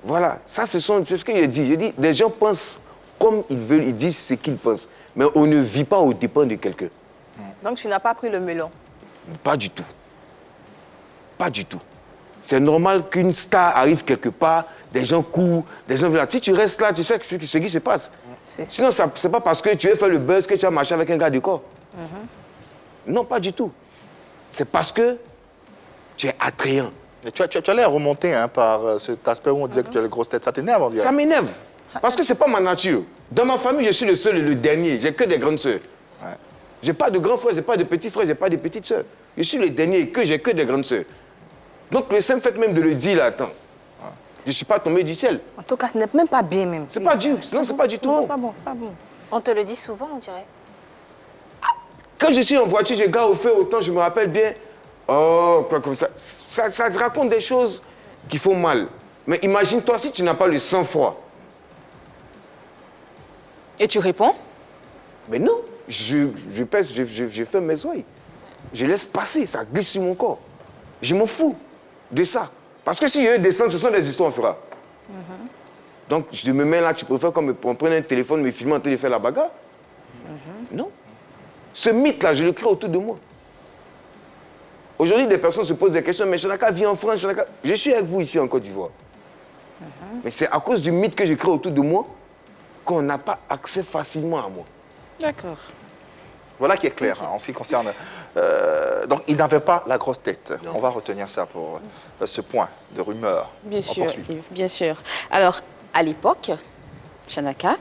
S7: Voilà, ça, c'est ce que je dis. Je dis, les gens pensent comme ils veulent, ils disent ce qu'ils pensent. Mais on ne vit pas aux dépens de quelqu'un.
S4: Donc, tu n'as pas pris le melon.
S7: Pas du tout. Pas du tout. C'est normal qu'une star arrive quelque part, des gens courent, des gens viennent. Si tu restes là, tu sais ce qui se passe. Sinon, ce n'est pas parce que tu veux faire le buzz que tu as marché avec un gars du corps. Non, pas du tout. C'est parce que tu es attrayant.
S1: Et tu allais remonter par cet aspect où on disait que tu as les grosses têtes. Ça t'énerve, on dirait.
S7: Ça m'énerve. Parce que ce n'est pas ma nature. Dans ma famille, je suis le seul et le dernier. J'ai que des grandes sœurs.
S1: Ouais.
S7: Je n'ai pas de grands frères, je n'ai pas de petits frères, je n'ai pas de petites sœurs. Je suis le dernier et j'ai que des grandes sœurs. Donc le simple fait même de le dire là, attends, je ne suis pas tombé du ciel.
S4: En tout cas, ce n'est même pas bien même.
S7: C'est pas du, non, c'est pas du tout
S4: Non,
S7: bon.
S4: c'est pas bon, c'est pas bon.
S5: On te le dit souvent, on dirait.
S7: Quand je suis en voiture, je garde au feu, autant je me rappelle bien, oh, quoi comme ça. Ça te raconte des choses qui font mal. Mais imagine-toi si tu n'as pas le sang-froid.
S2: Et tu réponds?
S7: Mais non, je fais mes oreilles. Je laisse passer, ça glisse sur mon corps. Je m'en fous de ça. Parce que si eux descendent, ce sont des histoires, on fera. Donc, je me mets là, tu préfères qu'on me prenne un téléphone, me filmer en train de faire la bagarre? Non. Ce mythe-là, je le crée autour de moi. Aujourd'hui, des personnes se posent des questions, mais Shanaka vit en France, Shanaka... Je suis avec vous ici en Côte d'Ivoire. Mais c'est à cause du mythe que je crée autour de moi qu'on n'a pas accès facilement à moi.
S2: D'accord.
S1: Voilà qui est clair en ce qui concerne. Donc, il n'avait pas la grosse tête. Non. On va retenir ça pour ce point de rumeur.
S2: Bien
S1: On
S2: sûr,
S1: poursuit.
S2: Yves, bien sûr. Alors, à l'époque, Shanaka,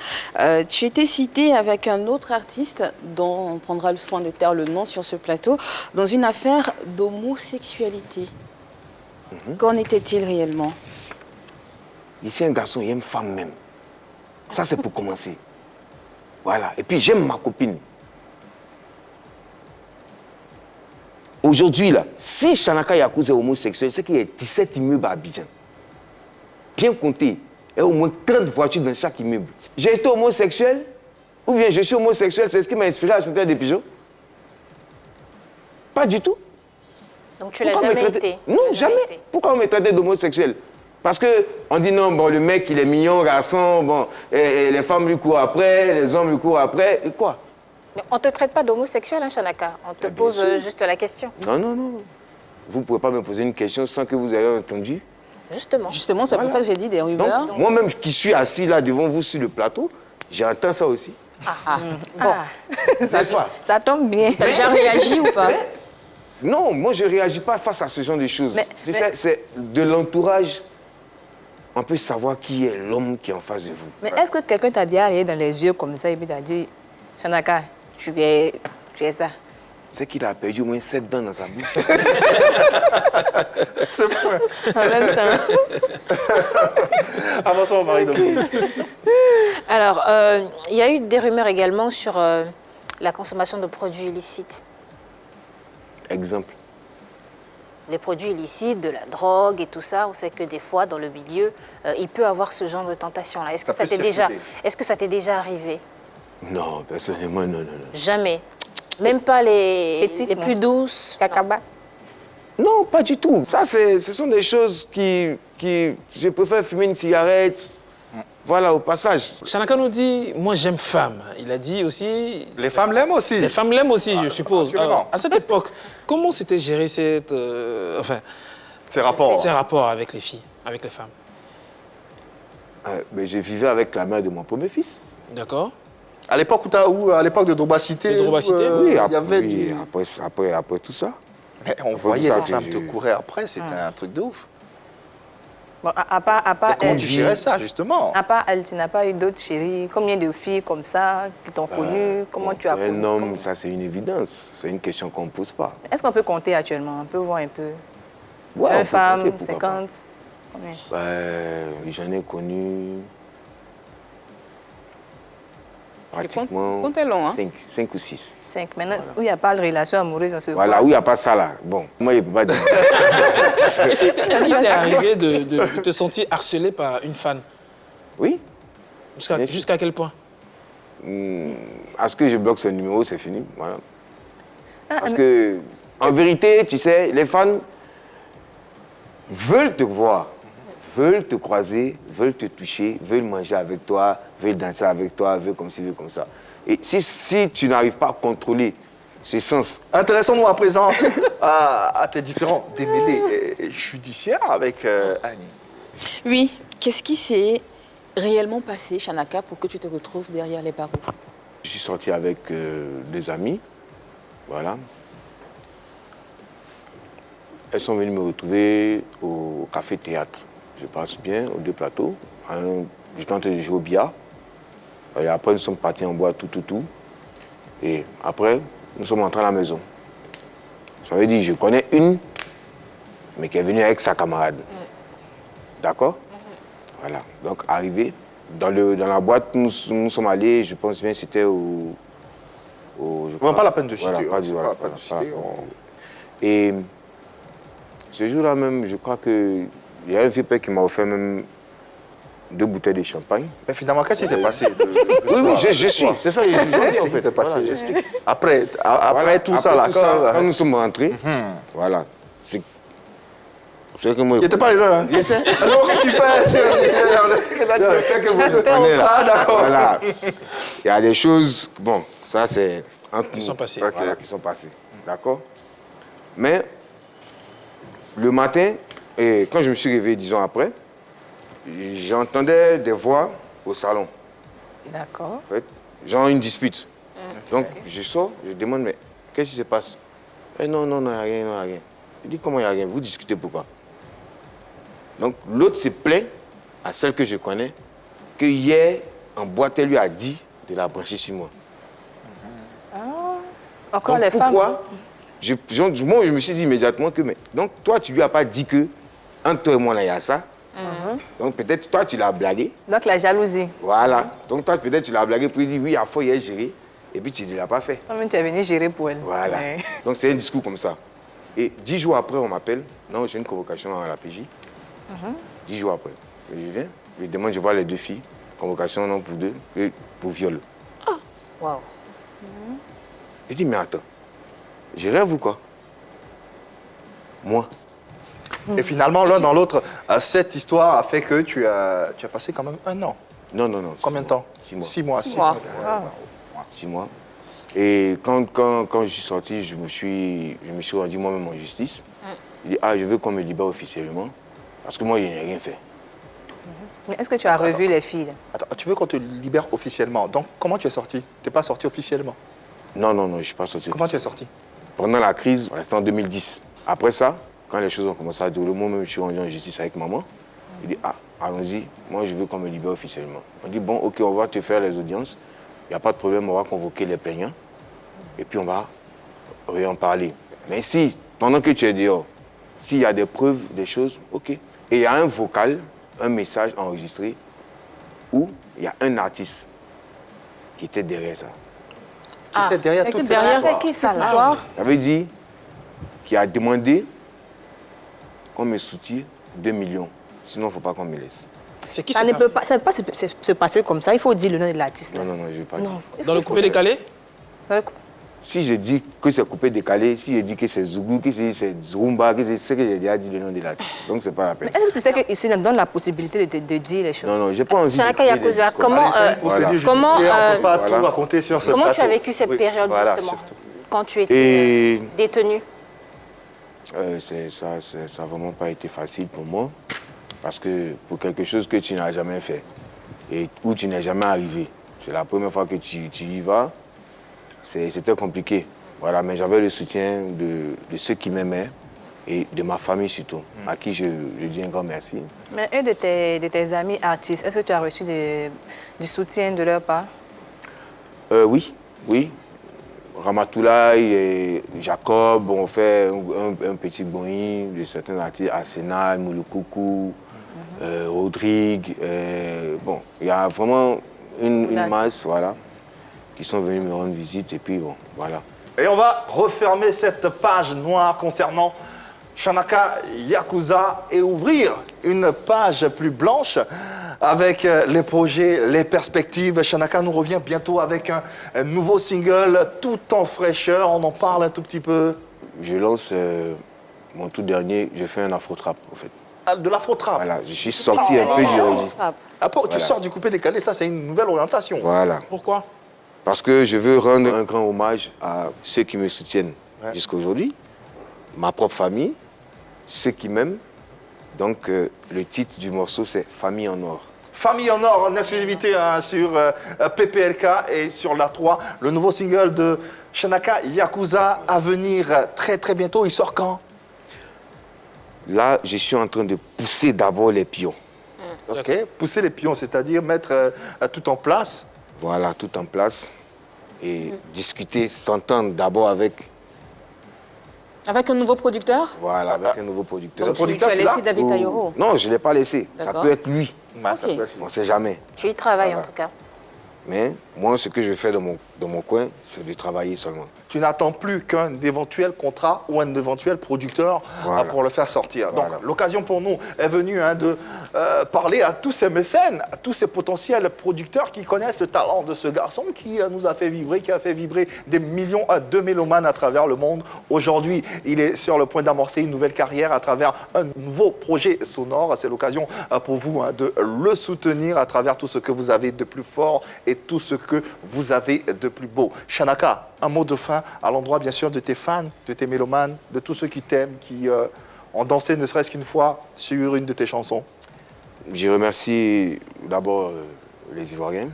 S2: tu étais cité avec un autre artiste dont on prendra le soin de taire le nom sur ce plateau, dans une affaire d'homosexualité. Qu'en était-il réellement?
S7: Ici, un garçon, il aime femme même. Ça, c'est pour commencer. Voilà. Et puis, j'aime ma copine. Aujourd'hui, là, si Shanaka Yakouza est homosexuel, c'est qu'il y a 17 immeubles à Abidjan. Bien compté. Il y a au moins 30 voitures dans chaque immeuble. J'ai été homosexuel, ou bien je suis homosexuel, c'est ce qui m'a inspiré à chanter des pigeons? Pas du tout.
S5: Donc tu l'as jamais été?
S7: Non, jamais. Pourquoi on me traitait d'homosexuel? Parce qu'on dit non, bon, le mec, il est mignon, garçon, bon, et les femmes lui courent après, les hommes lui courent après, et quoi?
S5: Mais on ne te traite pas d'homosexuel, hein, Shanaka. On te pose juste la question.
S7: Non, non, non. Vous ne pouvez pas me poser une question sans que vous ayez entendu.
S5: Justement.
S2: Justement, c'est pour ça que j'ai dit des rumeurs.
S7: Donc, moi-même qui suis assis là devant vous sur le plateau, j'entends ça aussi.
S2: Bon,
S7: N'est-ce pas?
S4: Ça tombe bien.
S2: t'as déjà réagi ou pas?
S7: Non, moi je ne réagis pas face à ce genre de choses. C'est de l'entourage. On peut savoir qui est l'homme qui est en face de vous.
S4: Mais est-ce que quelqu'un t'a dit regardé dans les yeux comme ça et puis t'a dit, Shanaka, tu es ça?
S7: C'est qu'il a perdu au moins 7 dents dans sa bouche.
S1: Ce point.
S4: En même temps.
S1: Avançons, Marie-Dominique.
S5: Alors, il y a eu des rumeurs également sur la consommation de produits illicites.
S7: Exemple.
S5: Les produits illicites, de la drogue et tout ça, on sait que des fois, dans le milieu, il peut avoir ce genre de tentation-là. Est-ce que ça t'est déjà arrivé?
S7: Non, personnellement, non, non, non.
S5: Jamais. Même pas les plus douces.
S4: Kakaba.
S7: Non, pas du tout. Ça, ce sont des choses qui... Je préfère fumer une cigarette. Voilà, au passage.
S3: Shanaka nous dit, moi j'aime femme. Il a dit aussi...
S1: Les femmes l'aiment aussi.
S3: Les femmes l'aiment aussi, je suppose.
S1: assurément.
S3: Alors, à cette époque, comment s'était géré cette,
S1: Ces rapports.
S3: ces rapports avec les filles, avec les femmes?
S7: Mais je vivais avec la mère de mon premier fils.
S3: D'accord.
S1: À l'époque à l'époque de Drogba Cité,
S3: De Drogba Cité,
S7: Oui,
S1: il y avait du...
S7: après tout ça.
S1: Mais on
S7: Après
S1: voyait
S7: tout ça
S1: les
S7: que
S1: femmes
S7: je-
S1: te courir après, c'était un truc de ouf.
S4: Bon, à part
S1: Et comment
S4: elle,
S1: tu gérais ça, justement?
S4: à part elle, tu n'as pas eu d'autres chéris? Combien de filles comme ça qui t'ont connu? Comment tu as connu?
S7: Un homme, ça c'est une évidence. C'est une question qu'on ne pose pas.
S4: Est-ce qu'on peut compter actuellement? On peut voir un peu.
S7: Ouais, on
S4: 20
S7: peut
S4: femmes,
S7: compter, pourquoi pas.
S4: 50? Combien?
S7: J'en ai connu pratiquement
S2: compte est long, hein?
S7: 5 ou 6.
S4: 5. Maintenant, où il n'y a pas de relation amoureuse, on se
S7: Voilà,
S4: voit.
S7: où il n'y a pas ça là. Bon, moi, je ne peux pas dire.
S3: Est-ce qu'il t'est arrivé de te sentir harcelé par une fan?
S7: Oui. Bien sûr.
S3: Jusqu'à quel point?
S7: À ce que je bloque ce numéro, c'est fini. Voilà. Parce que, en vérité, tu sais, les fans veulent te voir, veulent te croiser, veulent te toucher, veulent manger avec toi, veulent danser avec toi, veulent comme ci, veulent comme ça. Et si tu n'arrives pas à contrôler ces sens,
S1: Intéressons-nous à présent à tes différents démêlés judiciaires avec Annie.
S2: Oui, qu'est-ce qui s'est réellement passé, Shanaka, pour que tu te retrouves derrière les barreaux?
S7: je suis sorti avec des amis. Voilà. Elles sont venues me retrouver au café théâtre. Je passe bien aux 2 plateaux. J'étais en train de jouer au billard. Et après, nous sommes partis en boîte, tout. Et après, nous sommes rentrés à la maison. Ça veut dire, je connais une, mais qui est venue avec sa camarade. D'accord? Voilà. Donc, arrivé, dans la boîte, nous sommes allés, je pense bien, c'était au
S1: Pas la peine de citer.
S7: Voilà, pas
S1: pas la peine de
S7: pas la
S1: citer.
S7: peine. Et ce jour-là même, je crois qu'il y a un vieux père qui m'a offert même 2 bouteilles de champagne.
S1: Mais finalement, qu'est-ce qui s'est passé
S7: Oui, je suis. C'est ça, je dis en
S1: Qu'est-ce qui
S7: fait.
S1: s'est passé?
S7: Voilà, j'explique.
S1: Après
S7: Voilà,
S1: tout ça, là,
S7: quand nous sommes rentrés, voilà, c'est que moi...
S1: il n'était pas les uns. Hein?
S7: Je sais.
S1: Alors, qu'est-ce que tu fais?
S7: C'est que vous comprenez, là.
S1: Ah, d'accord.
S7: Voilà. Il y a des choses, bon, ça c'est... entre
S3: Qui
S7: nous.
S3: sont passées.
S7: Voilà, qui sont passées. D'accord? Mais, le matin, et quand je me suis réveillé 10 ans après, j'entendais des voix au salon.
S4: D'accord.
S7: En fait, genre une dispute. Donc, je sors, je demande, mais qu'est-ce qui se passe? Eh non, il n'y a rien, non, il n'y a rien. Je dis, comment il n'y a rien? Vous discutez pourquoi? Donc, l'autre se plaint à celle que je connais que hier, en boîte, elle lui a dit de la brancher sur moi.
S4: Encore
S7: Donc,
S4: les femmes.
S7: pourquoi moi, je me suis dit immédiatement que, mais, donc, toi, tu lui as pas dit que, entre toi et moi, là, il y a ça. Donc, peut-être, toi, tu l'as blagué.
S4: Donc la jalousie.
S7: Voilà. Donc, toi, peut-être, tu l'as blagué pour lui dire, oui, à fois, il a géré. Et puis, tu ne l'as pas fait.
S4: Toi-même, tu es venu gérer pour elle.
S7: Voilà.
S4: Ouais.
S7: Donc, c'est un discours comme ça. Et 10 jours après, on m'appelle. Non, j'ai une convocation à la PJ. 10 jours après. Et je viens, je demande, je vois les 2 filles. Convocation, non, pour 2, et pour viol.
S5: Waouh.
S7: Je dis, mais attends, je rêve ou quoi? Moi.
S1: Et finalement, l'un dans l'autre, cette histoire a fait que tu as passé quand même 1 an.
S7: Non.
S1: Combien de temps?
S7: 6 mois.
S1: 6 mois.
S2: 6 mois.
S1: Ouais.
S7: 6 mois. Et quand je suis sorti, je me suis rendu moi-même en justice. Il dit, je veux qu'on me libère officiellement. Parce que moi, je n'ai rien fait.
S4: Mais est-ce que tu as revu les filles?
S1: Attends, tu veux qu'on te libère officiellement. Donc, comment tu es sorti? Tu n'es pas sorti officiellement.
S7: Non, je ne suis pas sorti.
S1: Comment tu es sorti?
S7: Pendant la crise, c'était en 2010. Après ça, quand les choses ont commencé à dérouler, moi-même, je suis rendu en justice avec maman. Il dit, allons-y, moi, je veux qu'on me libère officiellement. On dit, bon, OK, on va te faire les audiences. Il n'y a pas de problème, on va convoquer les plaignants. Et puis, on va en parler. Mais si, pendant que tu es dehors, s'il y a des preuves, des choses, OK. Et il y a un vocal, un message enregistré où il y a un artiste qui était derrière ça.
S1: Qui était derrière toute cette
S2: derrière,
S1: histoire.
S2: c'est qui cette histoire?
S7: Ça veut dire qu'il a demandé qu'on me soutient 2 millions. Sinon, il ne faut pas qu'on me laisse.
S3: C'est qui
S4: Ça
S3: ce
S4: ne peut
S3: parti?
S4: pas se passer comme ça. Il faut dire le nom de l'artiste.
S7: Non, je ne vais pas dire.
S4: Non.
S3: Dans le coupé décalé?
S7: Si je dis que c'est coupé décalé, si je dis que c'est Zougou, que c'est Zumba, que c'est ce que j'ai déjà dit le nom de l'artiste. Donc, ce n'est pas la peine.
S4: Est-ce que tu sais qu'ici, on donne la possibilité de dire les choses?
S7: Non, je n'ai pas envie de...
S5: Shanaka Yakuza, comment,
S1: Procédure judiciaire,
S5: comment,
S1: on ne peut pas
S7: voilà.
S1: tout raconter sur ce
S5: comment
S1: plateau.
S5: tu as vécu cette
S1: Oui,
S5: période,
S1: voilà,
S5: justement,
S1: surtout.
S5: quand tu étais
S7: Et
S5: détenu?
S7: ça n'a vraiment pas été facile pour moi. Parce que pour quelque chose que tu n'as jamais fait, et où tu n'es jamais arrivé, C'est la première fois que tu y vas. C'était compliqué. Voilà, mais j'avais le soutien de ceux qui m'aimaient et de ma famille surtout, à qui je dis un grand merci.
S4: Mais un de tes amis artistes, est-ce que tu as reçu du soutien de leur part?
S7: Oui. Ramatoulaye et Jacob ont fait un petit bruit de certains artistes, Arsenal, Moulokoukou, Rodrigue. Bon, il y a vraiment une masse, voilà, qui sont venus me rendre visite et puis bon, voilà.
S1: Et on va refermer cette page noire concernant Shanaka Yakuza et ouvrir une page plus blanche avec les projets, les perspectives. Shanaka nous revient bientôt avec un nouveau single tout en fraîcheur. On en parle un tout petit peu.
S7: Je lance mon tout dernier, je fais un afro-trap en fait.
S1: Ah, de l'afro-trap.
S7: Voilà, je suis sorti un peu du registre.
S1: Après, tu
S7: Voilà.
S1: sors du coupé décalé, ça c'est une nouvelle orientation.
S7: Voilà.
S3: Pourquoi?
S7: Parce que je veux rendre un grand hommage à ceux qui me soutiennent jusqu'à aujourd'hui, ma propre famille, ceux qui m'aiment. Donc, le titre du morceau, c'est Famille en or.
S1: Famille en or, en exclusivité hein, sur PPLK et sur la 3. Le nouveau single de Shanaka Yakuza à venir très très bientôt. Il sort quand?
S7: Là, je suis en train de pousser d'abord les pions.
S1: Ok, pousser les pions, c'est-à-dire mettre tout en place.
S7: Voilà, tout en place. Et discuter, s'entendre d'abord avec,
S2: Avec un nouveau producteur?
S7: voilà, avec un nouveau producteur.
S1: Ce producteur,
S2: tu as
S1: tu l'as?
S2: laissé David Tayoro.
S7: Non, je ne l'ai pas laissé. Ça
S2: D'accord.
S7: peut être lui.
S1: Ouais, ça
S2: Ok.
S1: peut être-
S7: On ne sait jamais.
S5: Tu y travailles
S7: Voilà.
S5: en tout cas.
S7: Mais moi, ce que je fais dans mon coin, c'est de travailler seulement.
S1: Tu n'attends plus qu'un éventuel contrat ou un éventuel producteur
S7: Voilà.
S1: pour le faire sortir.
S7: Voilà.
S1: Donc l'occasion pour nous est venue hein, de parler à tous ces mécènes, à tous ces potentiels producteurs qui connaissent le talent de ce garçon qui nous a fait vibrer, qui a fait vibrer des millions de mélomanes à travers le monde. Aujourd'hui, il est sur le point d'amorcer une nouvelle carrière à travers un nouveau projet sonore. C'est l'occasion pour vous hein, de le soutenir à travers tout ce que vous avez de plus fort et tout ce que vous avez de plus beau. Shanaka, un mot de fin à l'endroit bien sûr de tes fans, de tes mélomanes, de tous ceux qui t'aiment, qui ont dansé ne serait-ce qu'une fois sur une de tes chansons.
S7: Je remercie d'abord les Ivoiriens.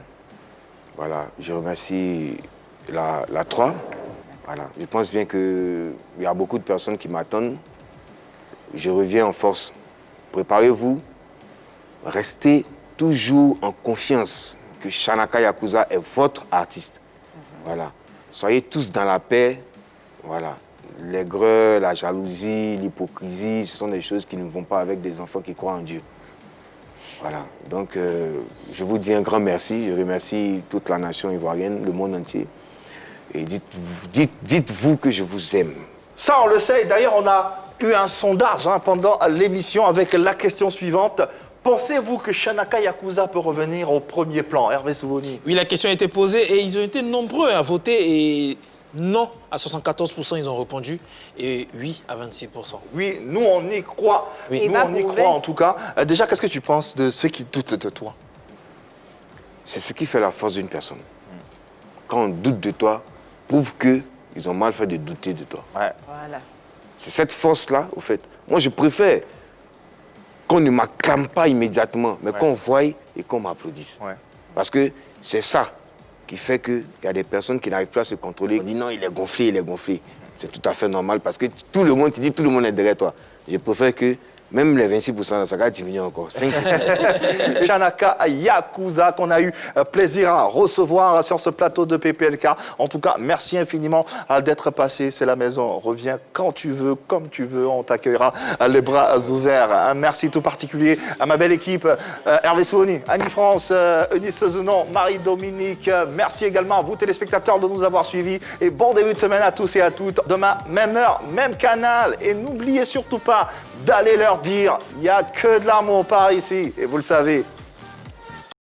S7: Voilà, je remercie la 3. Voilà, je pense bien qu'il y a beaucoup de personnes qui m'attendent. Je reviens en force. Préparez-vous. Restez toujours en confiance que Shanaka Yakuza est votre artiste. Voilà. Soyez tous dans la paix. Voilà. L'aigreur, la jalousie, l'hypocrisie, ce sont des choses qui ne vont pas avec des enfants qui croient en Dieu. Voilà. Donc, je vous dis un grand merci. Je remercie toute la nation ivoirienne, le monde entier. Et dites-vous que je vous aime.
S1: Ça, on le sait. D'ailleurs, on a eu un sondage hein, pendant l'émission avec la question suivante. Pensez-vous que Shanaka Yakuza peut revenir au premier plan? Hervé Souvoni.
S3: Oui, la question a été posée et ils ont été nombreux à voter et non à 74%, ils ont répondu et oui à 26%.
S1: Oui, nous, on y croit.
S3: Oui.
S1: Nous, on y croit en tout cas. Déjà, qu'est-ce que tu penses de ceux qui doutent de toi?
S7: C'est ce qui fait la force d'une personne. Quand on doute de toi, prouve qu'ils ont mal fait de douter de toi.
S1: Ouais.
S4: Voilà.
S7: C'est cette force-là, au fait. Moi, je préfère qu'on ne m'acclame pas immédiatement, mais qu'on voie et qu'on m'applaudisse.
S1: Ouais.
S7: Parce que c'est ça qui fait qu'il y a des personnes qui n'arrivent plus à se contrôler. On dit non, il est gonflé, il est gonflé. C'est tout à fait normal parce que tout le monde, tu dis, tout le monde est derrière toi. Je préfère que même les 26%, ça va diminuer encore. 5%.
S1: Shanaka Yakuza, qu'on a eu plaisir à recevoir sur ce plateau de PPLK. En tout cas, merci infiniment d'être passé. C'est la maison. Reviens quand tu veux, comme tu veux. On t'accueillera les bras ouverts. Un merci tout particulier à ma belle équipe. Hervé Souvoni, Annie France, Eunice Zounon, Marie-Dominique. Merci également à vous, téléspectateurs, de nous avoir suivis. Et bon début de semaine à tous et à toutes. Demain, même heure, même canal. Et n'oubliez surtout pas d'aller leur dire, il n'y a que de l'amour par ici. Et vous le savez,